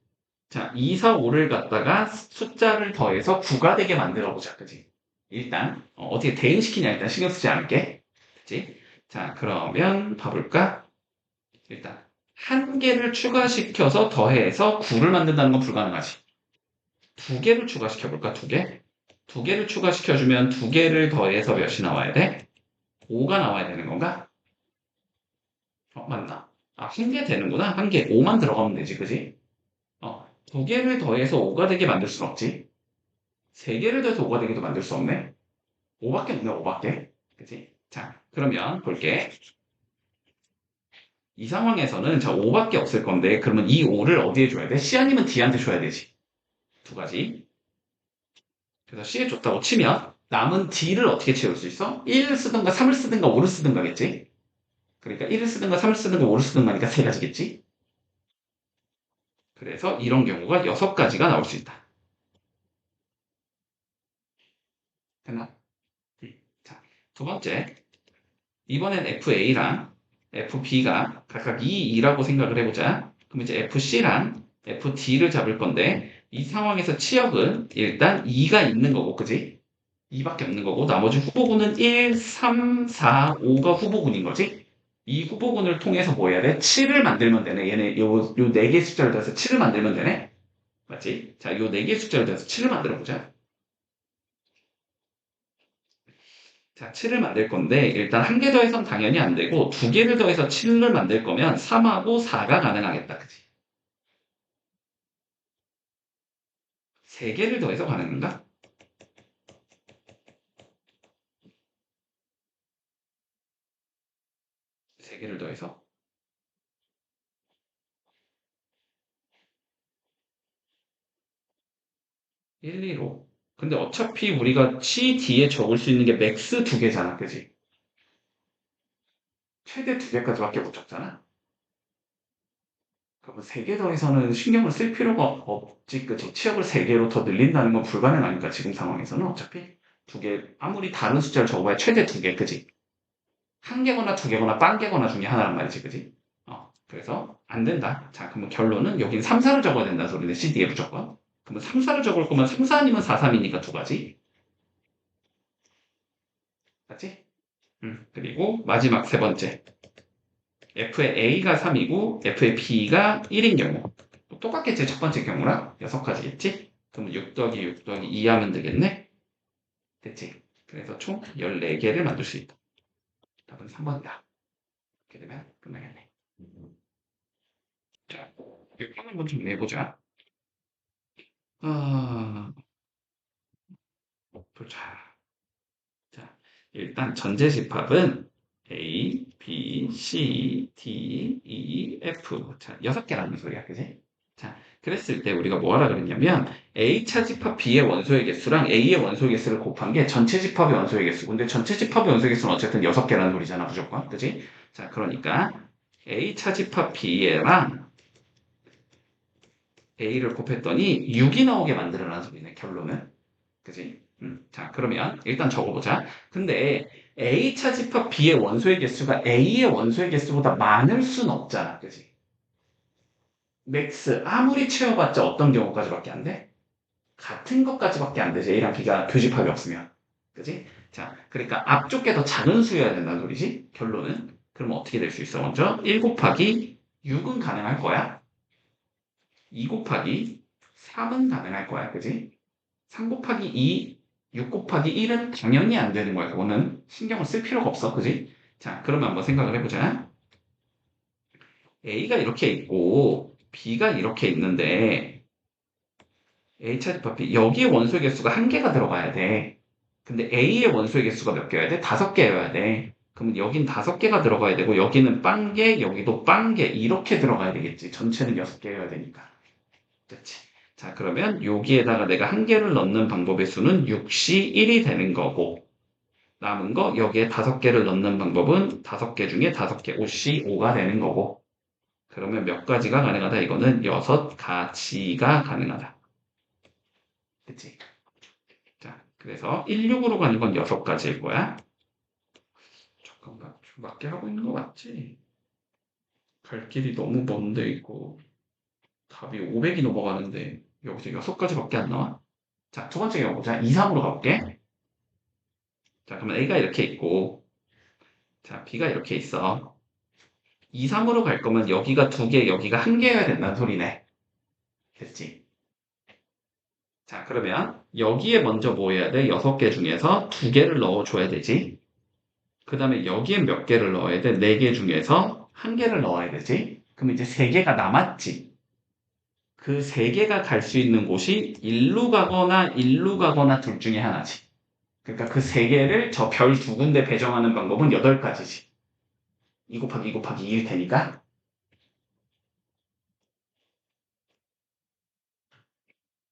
자, 2, 4, 5를 갖다가 숫자를 더해서 9가 되게 만들어 보자, 그지? 일단, 어떻게 대응시키냐, 일단 신경 쓰지 않을게. 그지? 자, 그러면 봐볼까? 일단, 한 개를 추가시켜서 더해서 9를 만든다는 건 불가능하지. 두 개를 추가시켜볼까, 두 개? 두 개를 추가시켜주면 두 개를 더해서 몇이 나와야 돼? 5가 나와야 되는 건가? 맞나? 한 개 되는구나. 한 개. 5만 들어가면 되지, 그지? 두 개를 더해서 5가 되게 만들 순 없지. 세 개를 더해서 5가 되게도 만들 수 없네. 5밖에 없네, 5밖에. 그치? 자, 그러면 볼게. 이 상황에서는 자, 5밖에 없을 건데, 그러면 이 5를 어디에 줘야 돼? C 아니면 D한테 줘야 되지. 두 가지. 그래서 C에 줬다고 치면, 남은 D를 어떻게 채울 수 있어? 1을 쓰든가 3을 쓰든가 5를 쓰든가겠지? 그러니까 1을 쓰든가 3을 쓰든가 5를 쓰든가니까 세 가지겠지? 그래서 이런 경우가 6가지가 나올 수 있다. 됐나? 자, 두 번째. 이번엔 FA랑 FB가 각각 2, 2라고 생각을 해보자. 그럼 이제 FC랑 FD를 잡을 건데, 이 상황에서 치역은 일단 2가 있는 거고, 그지? 2밖에 없는 거고, 나머지 후보군은 1, 3, 4, 5가 후보군인 거지? 이 후보군을 통해서 뭐 해야 돼? 7을 만들면 되네. 얘네, 요 4개의 숫자를 더해서 7을 만들면 되네? 맞지? 자, 요 4개의 숫자를 더해서 7을 만들어 보자. 자, 7을 만들 건데 일단 한 개 더해서는 당연히 안 되고 두 개를 더해서 7을 만들 거면 3하고 4가 가능하겠다. 그치? 3개를 더해서 가능한가? 3개를 더해서 1, 2로. 근데 어차피 우리가 C, D에 적을 수 있는 게 맥스 2개잖아, 그지? 최대 2개까지밖에 못 적잖아. 그러면 3개 더해서는 신경을 쓸 필요가 없지, 그지? 치역을 3개로 더 늘린다는 건 불가능하니까, 지금 상황에서는 어차피 2개, 아무리 다른 숫자를 적어봐야 최대 2개, 그지? 1개거나 2개거나 빵개거나 중에 하나란 말이지, 그지? 그래서 안 된다. 자, 그러면 결론은 여긴 3, 4를 적어야 된다 소리네, CD에 무조건. 그러면 3, 4를 적을 거면 3, 4 아니면 4, 3이니까 두 가지. 맞지? 그리고 마지막 세 번째. F의 A가 3이고 F의 B가 1인 경우. 똑같겠지, 첫 번째 경우랑. 6가지겠지? 그러면 6 더하기 6 더하기 2 하면 되겠네? 됐지? 그래서 총 14개를 만들 수 있다. 답은 3번이다. 이렇게 되면 끝나겠네. 자, 이거 한번 좀 내보자. 아, 보자. 자, 일단 전제 집합은 A, B, C, D, E, F. 자, 6개라는 소리야, 그지? 자, 그랬을 때 우리가 뭐 하라 그랬냐면 A차 집합 B의 원소의 개수랑 A의 원소의 개수를 곱한 게 전체 집합의 원소의 개수. 근데 전체 집합의 원소의 개수는 어쨌든 6개라는 소리잖아, 무조건. 그지? 자, 그러니까 A차 집합 B랑 A를 곱했더니 6이 나오게 만들어라는 소리네, 결론은. 그지? 자, 그러면 일단 적어보자. 근데 A차 집합 B의 원소의 개수가 A의 원소의 개수보다 많을 순 없잖아. 그지? 맥스 아무리 채워봤자 어떤 경우까지밖에 안 돼? 같은 것까지밖에 안 되지. A랑 B가 교집합이 없으면. 그지? 자, 그러니까 앞쪽 게 더 작은 수여야 된다는 소리지. 결론은. 그러면 어떻게 될 수 있어? 먼저 1 곱하기 6은 가능할 거야. 2 곱하기 3은 가능할 거야. 그지? 3 곱하기 2, 6 곱하기 1은 당연히 안 되는 거야. 그거는 신경을 쓸 필요가 없어. 그지? 자, 그러면 한번 생각을 해보자. A가 이렇게 있고, B가 이렇게 있는데, A 차집합 B, 여기에 원소의 개수가 1개가 들어가야 돼. 근데 A의 원소의 개수가 몇 개여야 돼? 5개여야 돼. 그러면 여긴 5개가 들어가야 되고, 여기는 빵개, 여기도 빵개, 이렇게 들어가야 되겠지. 전체는 6개여야 되니까. 그렇지. 자, 그러면 여기에다가 내가 1개를 넣는 방법의 수는 6시 1이 되는 거고, 남은 거 여기에 5개를 넣는 방법은 5개 중에 5개, 5시 5가 되는 거고, 그러면 몇 가지가 가능하다? 이거는 6가지가 가능하다. 그치? 자, 그래서 16으로 가는 건 6가지일 거야. 잠깐만, 좀 맞게 하고 있는 거 맞지? 갈 길이 너무 먼데, 이거. 답이 500이 넘어가는데, 여기서 6가지밖에 안 나와? 자, 두 번째 경우 보자. 2, 3으로 가볼게. 자, 그러면 A가 이렇게 있고, 자, B가 이렇게 있어. 2, 3으로 갈 거면 여기가 2개, 여기가 1개여야 된다는 소리네. 됐지? 자, 그러면 여기에 먼저 뭐 해야 돼? 6개 중에서 2개를 넣어줘야 되지. 그 다음에 여기에 몇 개를 넣어야 돼? 4개 중에서 1개를 넣어야 되지. 그럼 이제 3개가 남았지. 그 3개가 갈 수 있는 곳이 일로 가거나 일로 가거나 둘 중에 하나지. 그러니까 그 3개를 저 별 2군데 배정하는 방법은 8가지지. 2 곱하기 2 곱하기 2일 테니까.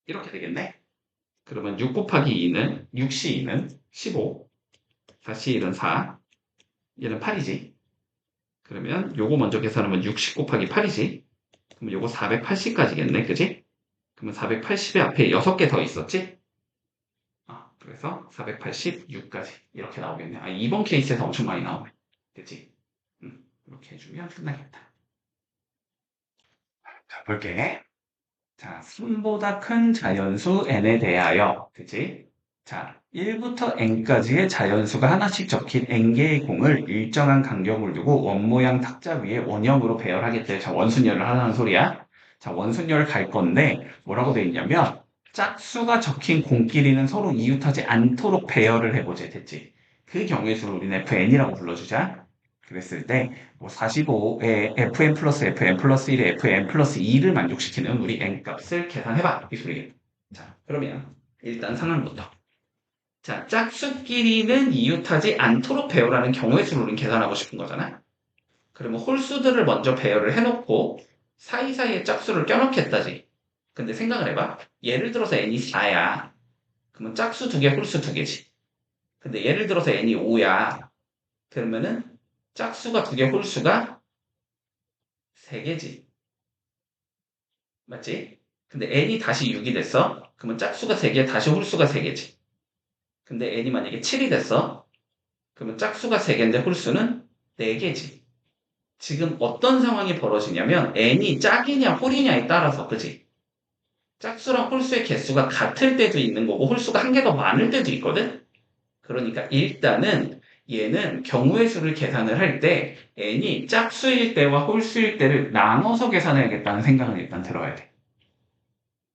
이렇게 되겠네. 그러면 6 곱하기 2는 6시 2는 15, 4시 1은 4, 얘는 8이지. 그러면 요거 먼저 계산하면 60 곱하기 8이지. 그럼 요거 480까지겠네. 그지? 그러면 480에 앞에 6개 더 있었지? 그래서 486까지 이렇게 나오겠네. 이번 케이스에서 엄청 많이 나오네. 그치? 이렇게 해주면 끝나겠다. 자, 볼게. 자, 3보다 큰 자연수 n에 대하여, 그치? 자, 1부터 n까지의 자연수가 하나씩 적힌 n개의 공을 일정한 간격을 두고 원모양 탁자 위에 원형으로 배열하겠대. 자, 원순열을 하라는 소리야. 자, 원순열 갈 건데, 뭐라고 돼 있냐면, 짝수가 적힌 공끼리는 서로 이웃하지 않도록 배열을 해보자. 됐지? 그 경우의 수를 우리는 fn이라고 불러주자. 그랬을 때, 뭐 45에 fn 플러스 fn 플러스 1에 fn 플러스 2를 만족시키는 우리 n 값을 계산해봐. 이 소리겠다. 자, 그러면 일단 상황부터. 자, 짝수끼리는 이웃하지 않도록 배열하는 경우의 수를 우린 계산하고 싶은 거잖아. 그러면 홀수들을 먼저 배열을 해놓고 사이사이에 짝수를 껴넣겠다지. 근데 생각을 해봐. 예를 들어서 n이 4야. 그러면 짝수 2개, 홀수 2개지. 근데 예를 들어서 n이 5야. 그러면은 짝수가 2개, 홀수가 3개지. 맞지? 근데 n이 다시 6이 됐어. 그러면 짝수가 3개, 다시 홀수가 3개지. 근데 n이 만약에 7이 됐어. 그러면 짝수가 3개인데 홀수는 4개지. 지금 어떤 상황이 벌어지냐면 n이 짝이냐 홀이냐에 따라서 그지? 짝수랑 홀수의 개수가 같을 때도 있는 거고 홀수가 한 개 더 많을 때도 있거든? 그러니까 일단은 얘는 경우의 수를 계산을 할 때 n이 짝수일 때와 홀수일 때를 나눠서 계산해야겠다는 생각을 일단 들어야 돼.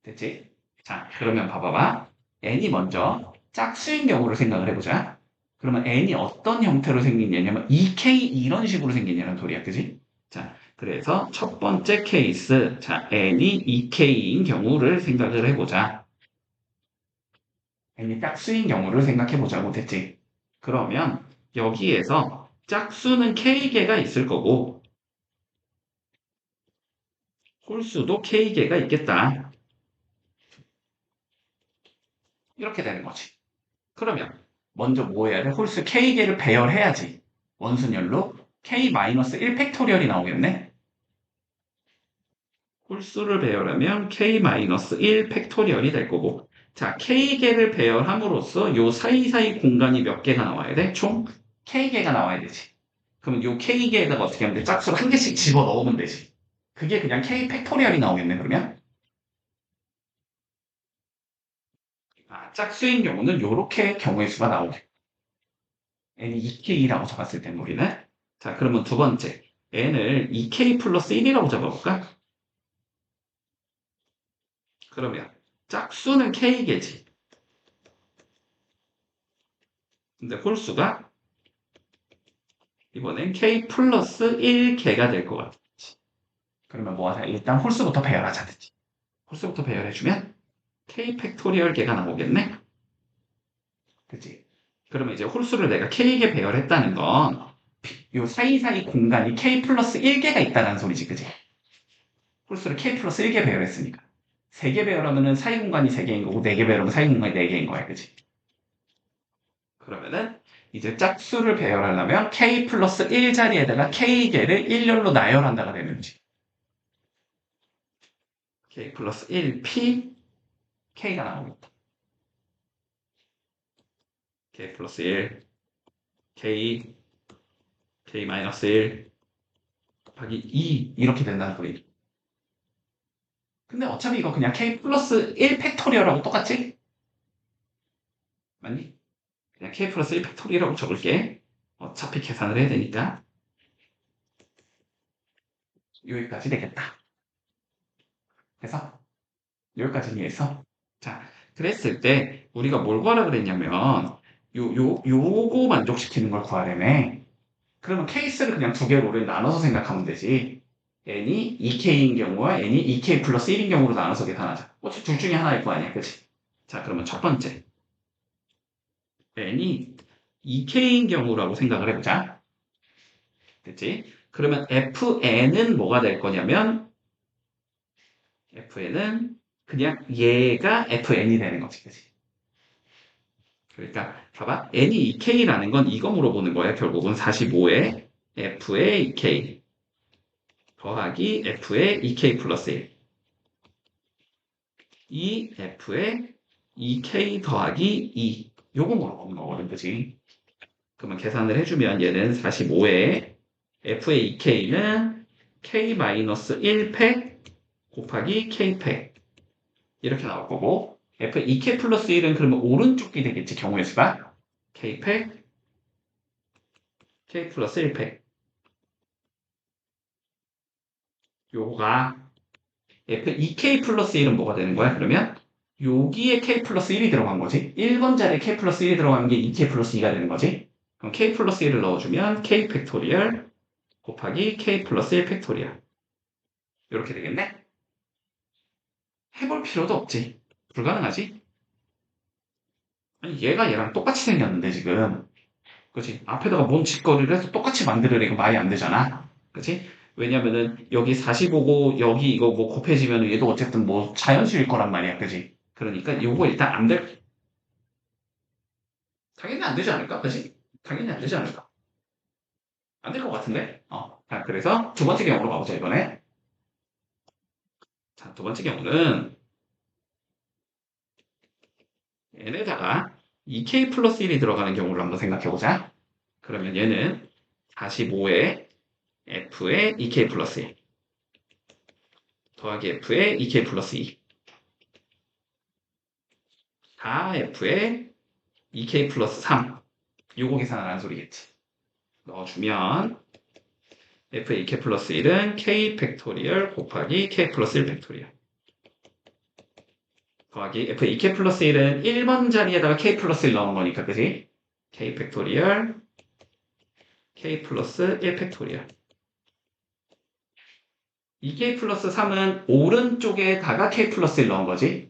됐지? 자, 그러면 봐봐봐. n이 먼저 짝수인 경우를 생각을 해보자. 그러면 n이 어떤 형태로 생긴 얘냐면 2k 이런 식으로 생긴 얘란 소리야. 그지? 자, 그래서 첫 번째 케이스, 자, n이 2k인 경우를 생각을 해보자. n이 짝수인 경우를 생각해보자고 됐지? 그러면 여기에서 짝수는 k개가 있을 거고 홀수도 k개가 있겠다. 이렇게 되는 거지. 그러면 먼저 뭐 해야 돼? 홀수 k개를 배열해야지. 원순열로 k-1 팩토리얼이 나오겠네? 홀수를 배열하면 k-1 팩토리얼이 될 거고 자, k개를 배열함으로써 요 사이사이 공간이 몇 개가 나와야 돼? 총 k개가 나와야 되지. 그러면 요 k개에다가 어떻게 하면 돼? 짝수를 한 개씩 집어 넣으면 되지. 그게 그냥 k 팩토리얼이 나오겠네, 그러면? 아, 짝수인 경우는 요렇게 경우의 수가 나오게. n이 2k라고 잡았을 때 우리는. 자, 그러면 두 번째. n을 2k 플러스 1이라고 잡아볼까? 그러면 짝수는 k개지. 근데 홀수가 이번엔 k 플러스 1개가 될 것 같아. 그러면 뭐 하자? 일단 홀수부터 배열하자. 됐지? 홀수부터 배열해주면 k 팩토리얼 개가 나오겠네? 그치? 그러면 이제 홀수를 내가 k개 배열했다는 건 요 사이사이 공간이 k 플러스 1개가 있다는 소리지, 그치? 홀수를 k 플러스 1개 배열했으니까. 3개 배열하면은 사이 공간이 3개인 거고 4개 배열하면 사이 공간이 4개인 거야, 그치? 그러면은 이제 짝수를 배열하려면 k 플러스 1 자리에다가 k개를 일렬로 나열한다가 되는지. k 플러스 1p k가 나오겠다. k 플러스 1 k k 마이너스 1 곱하기 2 이렇게 된다는 소리. 근데 어차피 이거 그냥 k 플러스 1 팩토리얼하고 똑같지? 맞니? 그냥 k 플러스 1 팩토리얼하고 적을게. 어차피 계산을 해야 되니까. 여기까지 되겠다. 그래서 여기까지 이해했어? 자, 그랬을 때 우리가 뭘 구하라 그랬냐면 요거 만족시키는 걸 구하려면 그러면 케이스를 그냥 두 개로 우리 나눠서 생각하면 되지. n이 2k인 경우와 n이 2k 플러스 1인 경우로 나눠서 계산하자. 어차피 둘 중에 하나일 거 아니야, 그치? 자, 그러면 첫 번째. n이 2k인 경우라고 생각을 해보자. 됐지? 그러면 fn은 뭐가 될 거냐면 fn은 그냥 얘가 fn이 되는 거지, 그치? 그러니까 봐봐. n이 2k라는 건 이거 물어보는 거야. 결국은 45에 f의 2k 더하기 f의 2k 플러스 1. 이 f의 2k 더하기 2. 요거 물어보는 거거든, 그치? 그러면 계산을 해주면 얘는 45에 f의 2k는 k-1팩 곱하기 k팩. 이렇게 나올 거고 f의 2k 플러스 1은 그러면 오른쪽이 되겠지, 경우의 수가. k팩, k 플러스 1팩. 요거가 f2k 플러스 1은 뭐가 되는 거야, 그러면? 여기에 k 플러스 1이 들어간 거지. 1번 자리에 k 플러스 1이 들어가는 게 2k 플러스 2가 되는 거지. 그럼 k 플러스 1을 넣어주면 k 팩토리얼 곱하기 k 플러스 1 팩토리얼. 이렇게 되겠네? 해볼 필요도 없지. 불가능하지? 아니, 얘가 얘랑 똑같이 생겼는데, 지금. 그치? 앞에다가 뭔 짓거리를 해서 똑같이 만들으래. 이거 말이 안 되잖아. 그치? 왜냐면은, 여기 45고, 여기 이거 뭐 곱해지면 얘도 어쨌든 뭐 자연수일 거란 말이야. 그치? 그러니까 요거 일단 안 될, 당연히 안 되지 않을까? 그치? 당연히 안 되지 않을까? 안 될 것 같은데? 자, 그래서 두 번째 경우로 가보자, 이번에. 자, 두 번째 경우는 n에다가 2k 플러스 1이 들어가는 경우를 한번 생각해보자. 그러면 얘는 45에 f에 2k 플러스 1 더하기 f에 2k 플러스 2 다 f에 2k 플러스 3 요거 계산하라는 소리겠지. 넣어주면 f의 2k 플러스 1은 k 팩토리얼 곱하기 k 플러스 1 팩토리얼 더하기 f의 2k 플러스 1은 1번 자리에다가 k 플러스 1 넣은 거니까 그지? k 팩토리얼 k 플러스 1 팩토리얼 2k 플러스 3은 오른쪽에다가 k 플러스 1 넣은 거지.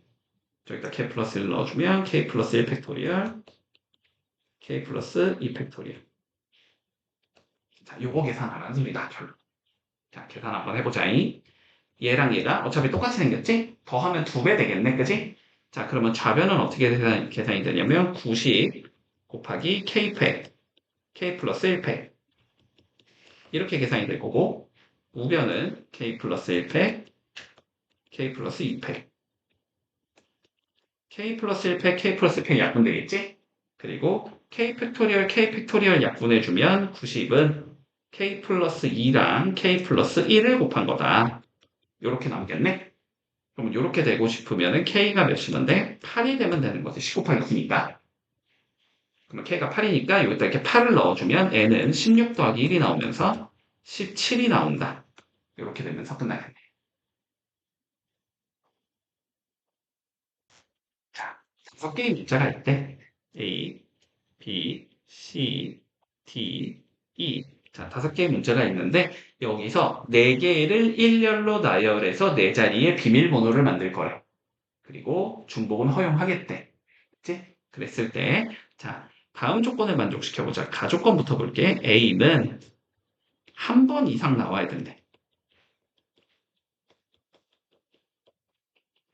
저기다 k 플러스 1 넣어주면 k 플러스 1 팩토리얼 k 플러스 2 팩토리얼 자, 요거 계산하라는 소리다. 결론. 자, 계산 한번 해보자. 얘랑 얘가 어차피 똑같이 생겼지? 더하면 2배 되겠네, 그지? 자, 그러면 좌변은 어떻게 계산이 되냐면 90 곱하기 k팩, k 플러스 1팩 이렇게 계산이 될 거고 우변은 k 플러스 1팩, k 플러스 2팩 k 플러스 1팩, k 플러스 1팩 약분 되겠지? 그리고 k 팩토리얼 약분해주면 90은 k 플러스 2랑 k 플러스 1을 곱한 거다. 요렇게 남겠네? 그럼 요렇게 되고 싶으면 k가 몇이는데 8이 되면 되는 거지. 10 곱하기 9니까. 그러면 k가 8이니까 여기다 이렇게 8을 넣어주면 n은 16 더하기 1이 나오면서 17이 나온다. 요렇게 되면서 끝나겠네. 자, 5개의 문자가 있대. A, B, C, D, E. 자, 5개의 문자가 있는데 여기서 4개를 일렬로 나열해서 4자리의 비밀번호를 만들 거래. 그리고 중복은 허용하겠대. 그치? 그랬을 때, 자, 다음 조건을 만족시켜보자. 가조건부터 볼게. A는 한 번 이상 나와야 된대.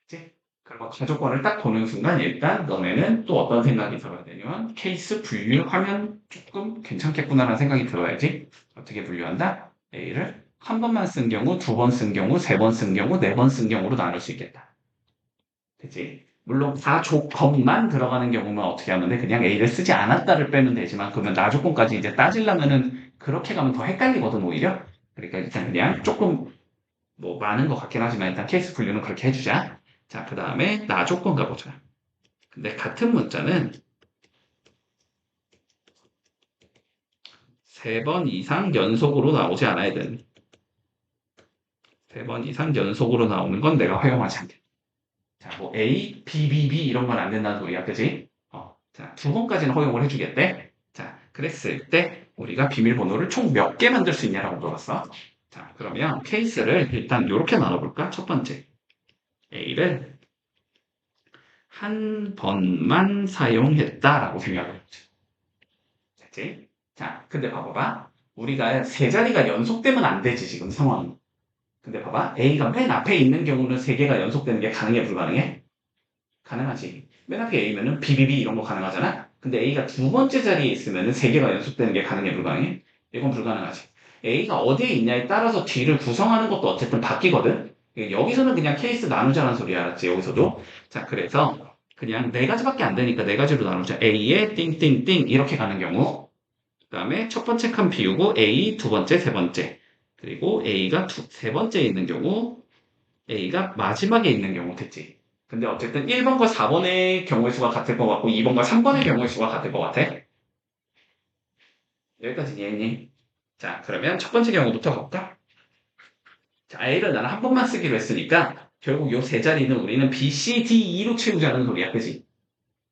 그치? 그리고 가조건을 딱 보는 순간 일단 너네는 또 어떤 생각이 들어야 되냐면 케이스 분류하면 조금 괜찮겠구나라는 생각이 들어야지. 어떻게 분류한다? A를 한 번만 쓴 경우, 2번 쓴 경우, 3번 쓴 경우, 4번 쓴 경우로 나눌 수 있겠다. 그치? 물론 가조건만 들어가는 경우만 어떻게 하면 돼? 그냥 A를 쓰지 않았다를 빼면 되지만 그러면 나조건까지 이제 따지려면은 그렇게 가면 더 헷갈리거든 오히려. 그러니까 일단 그냥 조금 뭐 많은 것 같긴 하지만 일단 케이스 분류는 그렇게 해주자. 자, 그 다음에 나조건 가보자. 근데 같은 문자는 3번 이상 연속으로 나오지 않아야 되는. 3번 이상 연속으로 나오는 건 내가 허용하지 않겠다. 자, 뭐 A, B, B, B 이런 건 안 된다는 소리야, 그지? 자, 2번까지는 허용을 해주겠대. 자, 그랬을 때 우리가 비밀번호를 총 몇 개 만들 수 있냐라고 물어봤어. 자, 그러면 케이스를 일단 이렇게 나눠볼까? 첫 번째, A를 한 번만 사용했다라고 생각해보자. 됐지? 자, 근데 봐봐. 우리가 세 자리가 연속되면 안 되지, 지금 상황이. 근데 봐봐. A가 맨 앞에 있는 경우는 세 개가 연속되는 게 가능해, 불가능해? 가능하지. 맨 앞에 A면은 BBB 이런 거 가능하잖아? 근데 A가 두 번째 자리에 있으면은 세 개가 연속되는 게 가능해, 불가능해? 이건 불가능하지. A가 어디에 있냐에 따라서 뒤를 구성하는 것도 어쨌든 바뀌거든? 여기서는 그냥 케이스 나누자는 소리 알았지, 여기서도? 자, 그래서 그냥 네 가지밖에 안 되니까 네 가지로 나누자. A에 띵띵띵 이렇게 가는 경우. 그 다음에 첫 번째 칸 비우고 A 두 번째, 세 번째. 그리고 A가 세 번째에 있는 경우, A가 마지막에 있는 경우 됐지. 근데 어쨌든 1번과 4번의 경우의 수가 같을 것 같고 2번과 3번의 경우의 수가 같을 것 같아. 여기까지 이해했니? 자, 그러면 첫 번째 경우부터 볼까? 자, A를 나는 한 번만 쓰기로 했으니까 결국 요 세 자리는 우리는 B, C, D, E로 채우자는 소리야. 그지?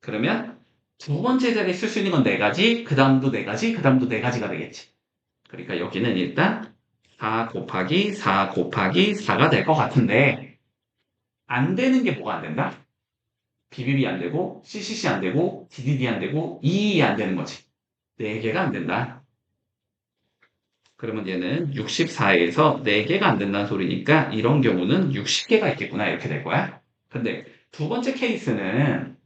그러면 두 번째 자리에 쓸 수 있는 건 네 가지, 그 다음도 네 가지, 그 다음도 네 가지가 되겠지. 그러니까 여기는 일단 4 곱하기 4 곱하기 4가 될 것 같은데 안 되는 게 뭐가 안 된다? BBB 안 되고, CCC 안 되고, DDD 안 되고, EE 안 되는 거지. 4개가 안 된다. 그러면 얘는 64에서 4개가 안 된다는 소리니까 이런 경우는 60개가 있겠구나 이렇게 될 거야. 근데 두 번째 케이스는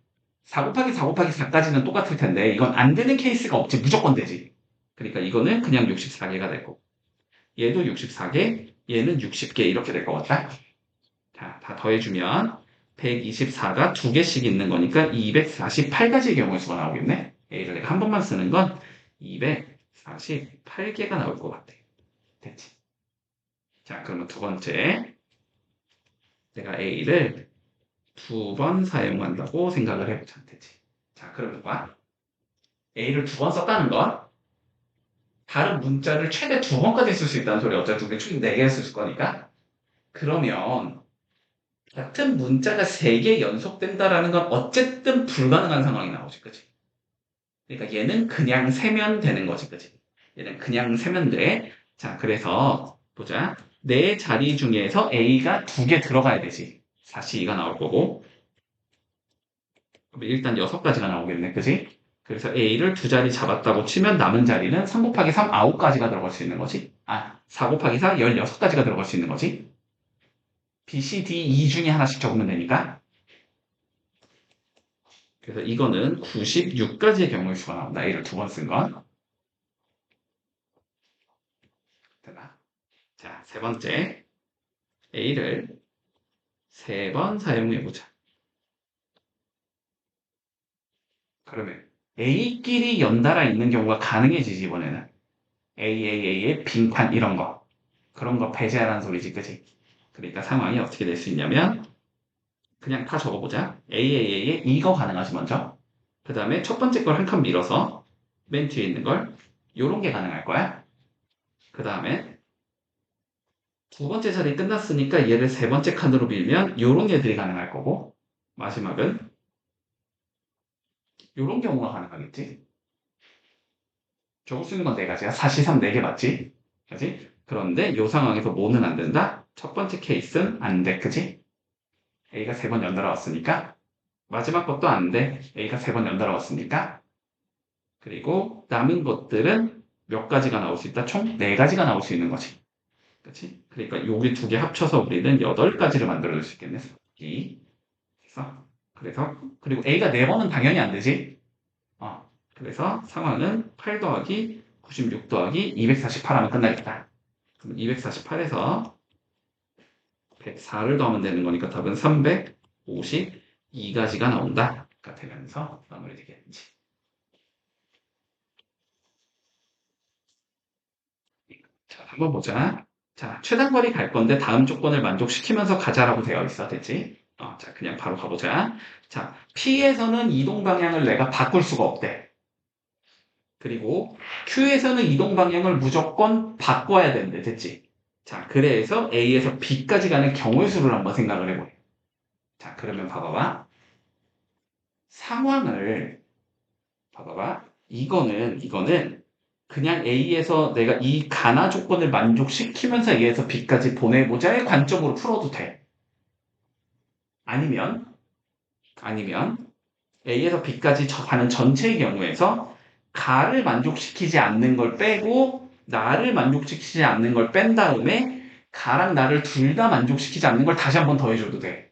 4 곱하기 4 곱하기 4까지는 똑같을 텐데 이건 안 되는 케이스가 없지 무조건 되지. 그러니까 이거는 그냥 64개가 될 거고 얘도 64개, 얘는 60개 이렇게 될 것 같다. 자, 다 더해주면 124가 2개씩 있는 거니까 248가지의 경우의 수가 나오겠네. A를 내가 한 번만 쓰는 건 248개가 나올 것 같아. 됐지. 자, 그러면 두 번째. 내가 A를 2번 사용한다고 생각을 해보자. 됐지. 자, 그러면 봐. A를 2번 썼다는 건 다른 문자를 최대 2번까지 쓸 수 있다는 소리. 어차피 우리 총 4개 쓸 거니까. 그러면 같은 문자가 3개 연속된다라는 건 어쨌든 불가능한 상황이 나오지. 그치? 그러니까 얘는 그냥 세면 되는 거지. 그치? 얘는 그냥 세면 돼. 자, 그래서 보자. 네 자리 중에서 A가 2개 들어가야 되지. 4C2가 나올 거고. 그럼 일단 6가지가 나오겠네. 그지? 그래서 A를 2자리 잡았다고 치면 남은 자리는 3 곱하기 3, 9가지가 들어갈 수 있는 거지. 4 곱하기 4, 16가지가 들어갈 수 있는 거지. B, C, D, E 중에 하나씩 적으면 되니까. 그래서 이거는 96가지의 경우의 수가 나온다. A를 2번 쓴 건. 됐나? 자, 세 번째. A를 3번 사용해보자. 그러면 A끼리 연달아 있는 경우가 가능해지지, 이번에는. A의 빈칸 이런 거. 그런 거 배제하라는 소리지, 그치? 그러니까 상황이 어떻게 될 수 있냐면 그냥 다 적어보자. AAA에 이거 가능하지 먼저. 그 다음에 첫 번째 걸 한 칸 밀어서 맨 뒤에 있는 걸 요런 게 가능할 거야. 그 다음에 두 번째 자리 끝났으니까 얘를 세 번째 칸으로 밀면 요런 애들이 가능할 거고 마지막은 요런 경우가 가능하겠지. 적을 수 있는 건 4가지야. 4C3 4개 맞지? 그지? 그런데 요 상황에서 뭐는 안 된다? 첫 번째 케이스는 안 돼. 그지? A가 3번 연달아 왔으니까 마지막 것도 안 돼. A가 3번 연달아 왔으니까 그리고 남은 것들은 몇 가지가 나올 수 있다? 총 4가지가 나올 수 있는 거지. 그치? 그러니까 여기 2개 합쳐서 우리는 8가지를 만들어줄 수 있겠네. 이. 그래서 그리고 A가 4번은 당연히 안 되지. 그래서 상황은 8 더하기 96 더하기 248 하면 끝나겠다. 그럼 248에서 104를 더하면 되는 거니까 답은 352가지가 나온다. 가 되면서 마무리되겠지. 자, 한번 보자. 자, 최단거리 갈 건데 다음 조건을 만족시키면서 가자라고 되어 있어. 됐지? 자, 그냥 바로 가보자. 자, P에서는 이동 방향을 내가 바꿀 수가 없대. 그리고 Q에서는 이동 방향을 무조건 바꿔야 된대. 됐지? 자, 그래서 A에서 B까지 가는 경우의 수를 한번 생각을 해보래. 자, 그러면 봐봐봐. 상황을 봐봐봐. 이거는 그냥 A에서 내가 이 가나 조건을 만족시키면서 A에서 B까지 보내보자의 관점으로 풀어도 돼. 아니면 A에서 B까지 가는 전체의 경우에서 가를 만족시키지 않는 걸 빼고 나를 만족시키지 않는 걸 뺀 다음에 가랑 나를 둘 다 만족시키지 않는 걸 다시 한번 더해줘도 돼.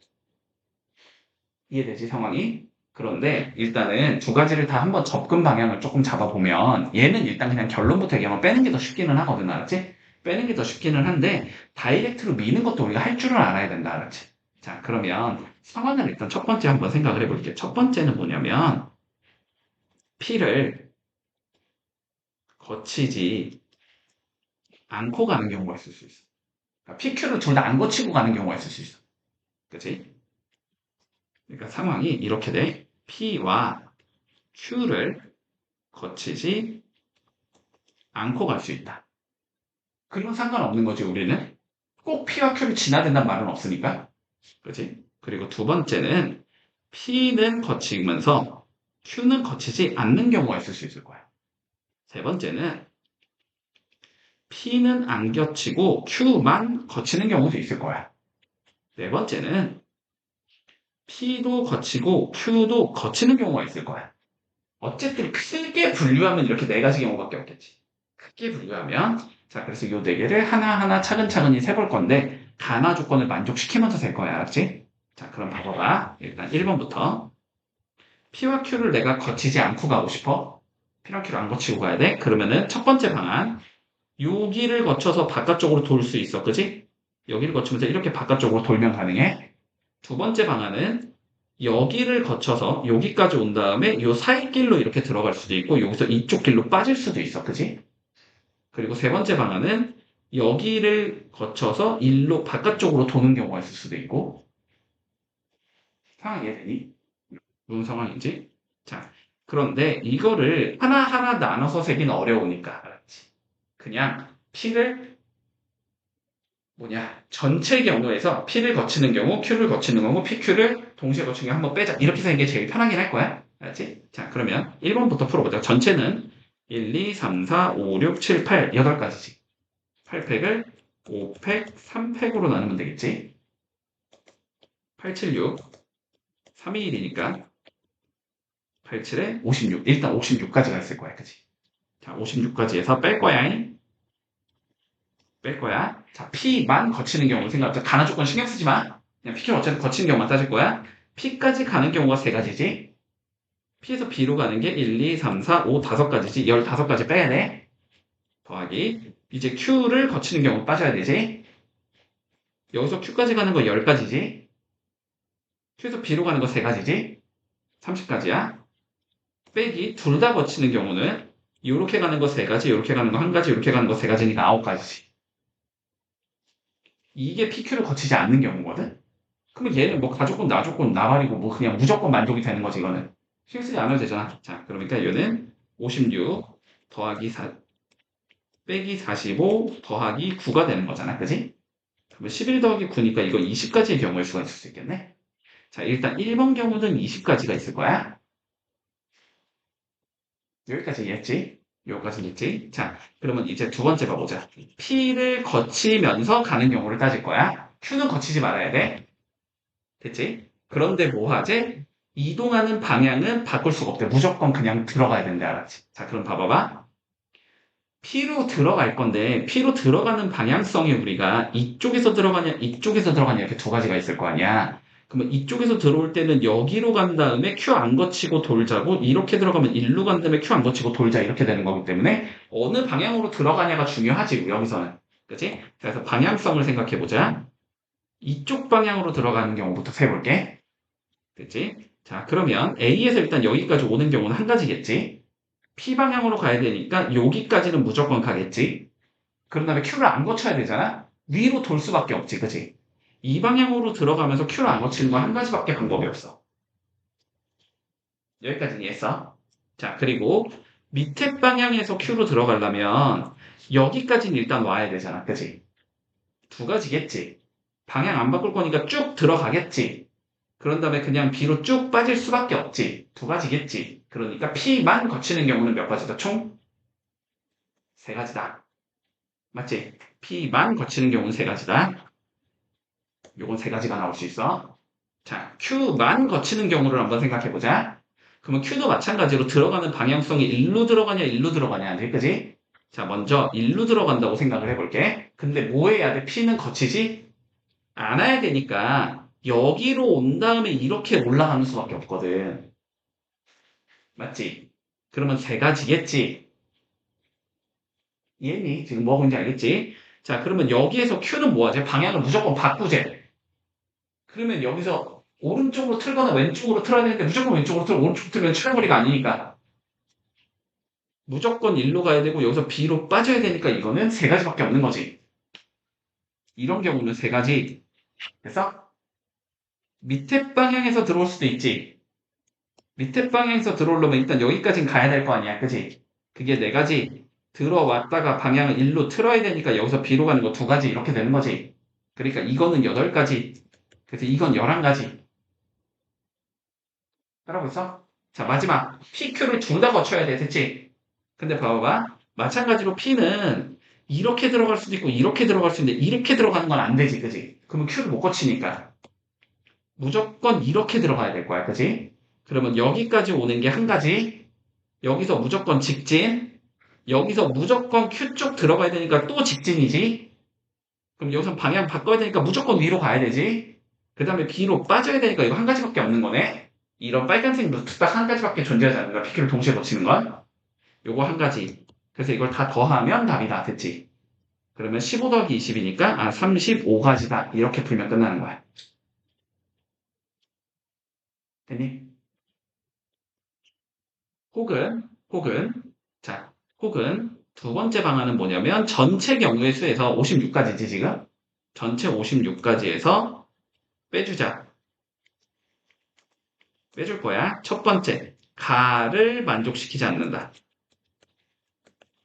이해되지 상황이? 그런데 일단은 두 가지를 다 한번 접근 방향을 조금 잡아보면 얘는 일단 그냥 결론부터 얘기하면 빼는 게 더 쉽기는 하거든, 알았지? 빼는 게 더 쉽기는 한데 다이렉트로 미는 것도 우리가 할 줄을 알아야 된다, 알았지? 자, 그러면 상황을 일단 첫 번째 한번 생각을 해볼게. 첫 번째는 뭐냐면 P를 거치지 않고 가는 경우가 있을 수 있어. 그러니까 PQ를 둘 다 안 거치고 가는 경우가 있을 수 있어. 그치? 그러니까 상황이 이렇게 돼. P와 Q를 거치지 않고 갈 수 있다. 그건 상관없는 거지, 우리는. 꼭 P와 Q를 지나야 된다는 말은 없으니까. 그치? 그리고 두 번째는 P는 거치면서 Q는 거치지 않는 경우가 있을 수 있을 거야. 세 번째는 P는 안 겹치고 Q만 거치는 경우도 있을 거야. 네 번째는 P도 거치고 Q도 거치는 경우가 있을 거야. 어쨌든 크게 분류하면 이렇게 네 가지 경우밖에 없겠지. 크게 분류하면 자 그래서 요 네 개를 하나하나 차근차근히 세볼 건데 가나 조건을 만족시키면서 셀 거야. 알았지? 자 그럼 봐봐봐. 일단 1번부터 P와 Q를 내가 거치지 않고 가고 싶어. P랑 Q를 안 거치고 가야 돼. 그러면은 첫 번째 방안 여기를 거쳐서 바깥쪽으로 돌 수 있어. 그지? 여기를 거치면서 이렇게 바깥쪽으로 돌면 가능해. 두 번째 방안은 여기를 거쳐서 여기까지 온 다음에 요 사이 길로 이렇게 들어갈 수도 있고 여기서 이쪽 길로 빠질 수도 있어. 그지? 그리고 세 번째 방안은 여기를 거쳐서 일로 바깥쪽으로 도는 경우가 있을 수도 있고 상황 이해되니? 무슨 상황인지? 자, 그런데 이거를 하나하나 나눠서 세기는 어려우니까 알았지? 그냥 P를 전체 경우에서 P를 거치는 경우, Q를 거치는 경우, PQ를 동시에 거치는 경우 한번 빼자. 이렇게 세는 게 제일 편하긴 할 거야. 알았지? 자, 그러면 1번부터 풀어보자. 전체는 1, 2, 3, 4, 5, 6, 7, 8, 8가지지. 8팩을 5팩, 3팩으로 나누면 되겠지? 8, 7, 6, 3, 2, 1이니까 8, 7에 56. 일단 56까지가 있을 거야. 그치? 자, 56까지에서 뺄 거야. 뺄 거야. 자, P만 거치는 경우 생각하자. 가나 조건 신경 쓰지 마. 그냥 P는 어차피 거치는 경우만 따질 거야. P까지 가는 경우가 세 가지지. P에서 B로 가는 게 1, 2, 3, 4, 5, 5가지지. 15가지 빼야 돼. 더하기. 이제 Q를 거치는 경우 빠져야 되지. 여기서 Q까지 가는 거 10가지지. Q에서 B로 가는 거 3가지지. 30가지야. 빼기 둘 다 거치는 경우는 이렇게 가는 거 3가지, 이렇게 가는 거 1가지, 이렇게 가는 거 3가지니까 9가지지. 이게 PQ를 거치지 않는 경우거든? 그러면 얘는 뭐 가조건, 나조건, 나발이고 뭐 그냥 무조건 만족이 되는 거지, 이거는. 신경 쓰지 않아도 되잖아. 자, 그러니까 얘는 56 더하기 4, 빼기 45 더하기 9가 되는 거잖아. 그지? 그러면 11 더하기 9니까 이거 20가지의 경우일 수가 있을 수 있겠네? 자, 일단 1번 경우는 20가지가 있을 거야. 여기까지 이해했지? 여기까지 이해했지? 자, 그러면 이제 두 번째 봐보자. P를 거치면서 가는 경우를 따질 거야. Q는 거치지 말아야 돼. 됐지? 그런데 뭐 하지? 이동하는 방향은 바꿀 수가 없대. 무조건 그냥 들어가야 된대, 알았지? 자, 그럼 봐봐봐. P로 들어갈 건데, P로 들어가는 방향성이 우리가 이쪽에서 들어가냐, 이쪽에서 들어가냐, 이렇게 두 가지가 있을 거 아니야. 그러면 이쪽에서 들어올 때는 여기로 간 다음에 Q 안 거치고 돌자고, 이렇게 들어가면 일로 간 다음에 Q 안 거치고 돌자, 이렇게 되는 거기 때문에, 어느 방향으로 들어가냐가 중요하지, 여기서는. 그치? 그래서 방향성을 생각해보자. 이쪽 방향으로 들어가는 경우부터 세볼게. 됐지? 자, 그러면 A에서 일단 여기까지 오는 경우는 한 가지겠지? P 방향으로 가야 되니까 여기까지는 무조건 가겠지? 그런 다음에 Q를 안 거쳐야 되잖아? 위로 돌 수밖에 없지, 그치? 이 방향으로 들어가면서 Q를 안 거치는 건 한 가지밖에 방법이 없어. 여기까지는 이해했어? 자, 그리고 밑에 방향에서 Q로 들어가려면 여기까지는 일단 와야 되잖아, 그치? 두 가지겠지? 방향 안 바꿀 거니까 쭉 들어가겠지? 그런 다음에 그냥 B로 쭉 빠질 수밖에 없지. 두 가지겠지. 그러니까 P만 거치는 경우는 몇 가지다? 총 세 가지다. 맞지? P만 거치는 경우는 세 가지다. 요건 세 가지가 나올 수 있어. 자, Q만 거치는 경우를 한번 생각해보자. 그러면 Q도 마찬가지로 들어가는 방향성이 일로 들어가냐, 일로 들어가냐, 그지? 자, 먼저 일로 들어간다고 생각을 해볼게. 근데 뭐 해야 돼? P는 거치지 않아야 되니까 여기로 온 다음에 이렇게 올라가는 수밖에 없거든. 맞지? 그러면 세 가지겠지. 이해니? 지금 뭐 뭔지 알겠지? 자, 그러면 여기에서 Q는 뭐하지? 방향을 무조건 바꾸재. 그러면 여기서 오른쪽으로 틀거나 왼쪽으로 틀어야 되는데 무조건 왼쪽으로 틀어. 오른쪽 틀면 출발거리가 아니니까. 무조건 일로 가야 되고 여기서 B로 빠져야 되니까 이거는 세 가지밖에 없는 거지. 이런 경우는 세 가지. 됐어? 밑에 방향에서 들어올 수도 있지. 밑에 방향에서 들어오려면 일단 여기까지는 가야 될 거 아니야. 그지? 그게 네 가지. 들어왔다가 방향을 일로 틀어야 되니까 여기서 B로 가는 거 두 가지 이렇게 되는 거지. 그러니까 이거는 8가지. 그래서 이건 11가지. 따라하고 있어? 자, 마지막. PQ를 둘 다 거쳐야 돼. 됐지? 근데 봐봐. 마찬가지로 P는 이렇게 들어갈 수도 있고 이렇게 들어갈 수 있는데 이렇게 들어가는 건 안 되지. 그지? 그러면 Q를 못 거치니까. 무조건 이렇게 들어가야 될 거야. 그지? 그러면 여기까지 오는 게 한 가지. 여기서 무조건 직진. 여기서 무조건 Q 쪽 들어가야 되니까 또 직진이지. 그럼 여기서 방향 바꿔야 되니까 무조건 위로 가야 되지. 그 다음에 B로 빠져야 되니까 이거 한 가지밖에 없는 거네. 이런 빨간색 루트 딱 한 가지밖에 존재하지 않는 거야. PQ를 동시에 거치는 건. 요거 한 가지. 그래서 이걸 다 더하면 답이다. 됐지? 그러면 15 더하기 20이니까 35가지다. 이렇게 풀면 끝나는 거야. 됐니? 혹은 자, 혹은 두 번째 방안은 뭐냐면 전체 경우의 수에서 56가지지 지금? 전체 56가지에서 빼주자. 빼줄 거야. 첫 번째, 가를 만족시키지 않는다.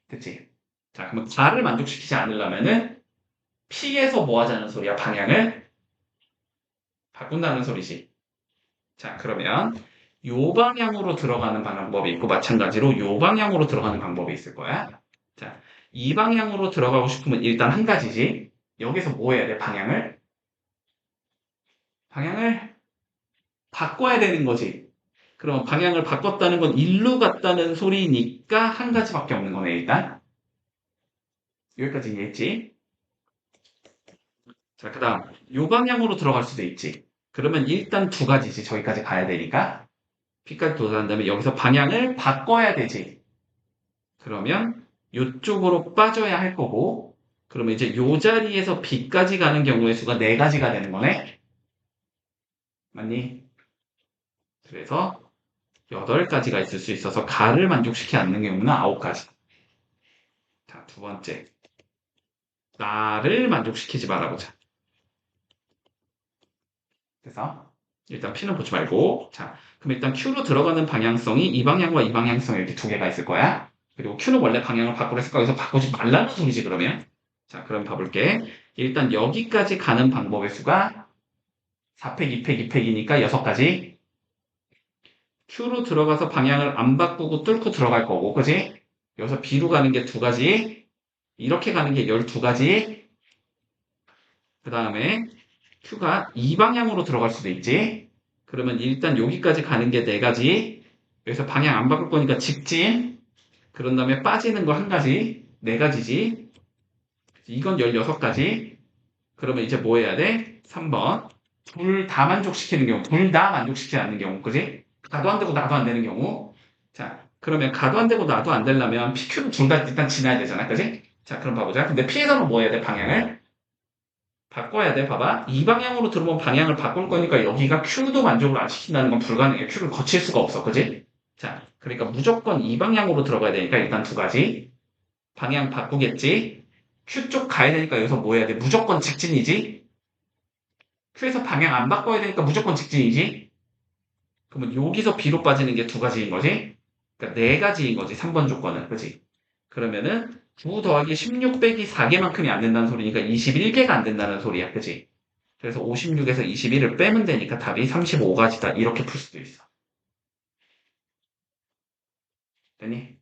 됐지? 자, 그러면 가를 만족시키지 않으려면은 P에서 뭐 하자는 소리야? 방향을 바꾼다는 소리지. 자, 그러면 요 방향으로 들어가는 방법이 있고 마찬가지로 요 방향으로 들어가는 방법이 있을 거야. 자, 이 방향으로 들어가고 싶으면 일단 한 가지지. 여기서 뭐 해야 돼? 방향을 바꿔야 되는 거지. 그럼 방향을 바꿨다는 건 일로 갔다는 소리니까 한 가지밖에 없는 거네, 일단. 여기까지 이해했지? 자, 그 다음, 요 방향으로 들어갈 수도 있지. 그러면 일단 두 가지지. 저기까지 가야 되니까. P까지 도달한 다음에 여기서 방향을 바꿔야 되지. 그러면 요쪽으로 빠져야 할 거고, 그러면 이제 요 자리에서 B까지 가는 경우의 수가 4가지가 되는 거네? 맞니? 그래서 8가지가 있을 수 있어서 가를 만족시키지 않는 경우는 9가지. 자, 두 번째. 나를 만족시키지 말아보자. 그래서 일단 P는 보지 말고, 자, 그럼 일단 Q로 들어가는 방향성이 이 방향과 이 방향성 이렇게 두 개가 있을 거야. 그리고 Q는 원래 방향을 바꾸랬을까? 여기서 바꾸지 말라는 소리지, 그러면. 자, 그럼 봐볼게. 일단 여기까지 가는 방법의 수가 4팩, 2팩, 2팩이니까 6가지. Q로 들어가서 방향을 안 바꾸고 뚫고 들어갈 거고, 그지? 여기서 B로 가는 게 2가지. 이렇게 가는 게 12가지. 그 다음에 Q가 이 방향으로 들어갈 수도 있지. 그러면 일단 여기까지 가는 게 4가지. 여기서 방향 안 바꿀 거니까 직진. 그런 다음에 빠지는 거 한 가지. 4가지지. 이건 16가지. 그러면 이제 뭐 해야 돼? 3번. 둘 다 만족시키는 경우. 둘 다 만족시키지 않는 경우. 그지? 가도 안 되고 나도 안 되는 경우. 자, 그러면 가도 안 되고 나도 안 되려면 PQ는 둘 다 일단 지나야 되잖아. 그지? 자, 그럼 봐보자. 근데 P에서는 뭐 해야 돼? 방향을 바꿔야 돼. 봐봐. 이 방향으로 들어오면 방향을 바꿀 거니까 여기가 Q도 만족을 안 시킨다는 건 불가능해. Q를 거칠 수가 없어. 그지? 자, 그러니까 무조건 이 방향으로 들어가야 되니까 일단 2가지. 방향 바꾸겠지? Q 쪽 가야 되니까 여기서 뭐 해야 돼? 무조건 직진이지? Q에서 방향 안 바꿔야 되니까 무조건 직진이지? 그러면 여기서 B로 빠지는 게 2가지인 거지? 그러니까 4가지인 거지. 3번 조건은. 그지? 그러면은 9 더하기 16 빼기 4개만큼이 안 된다는 소리니까 21개가 안 된다는 소리야. 그지? 그래서 56에서 21을 빼면 되니까 답이 35가지다. 이렇게 풀 수도 있어. 됐니?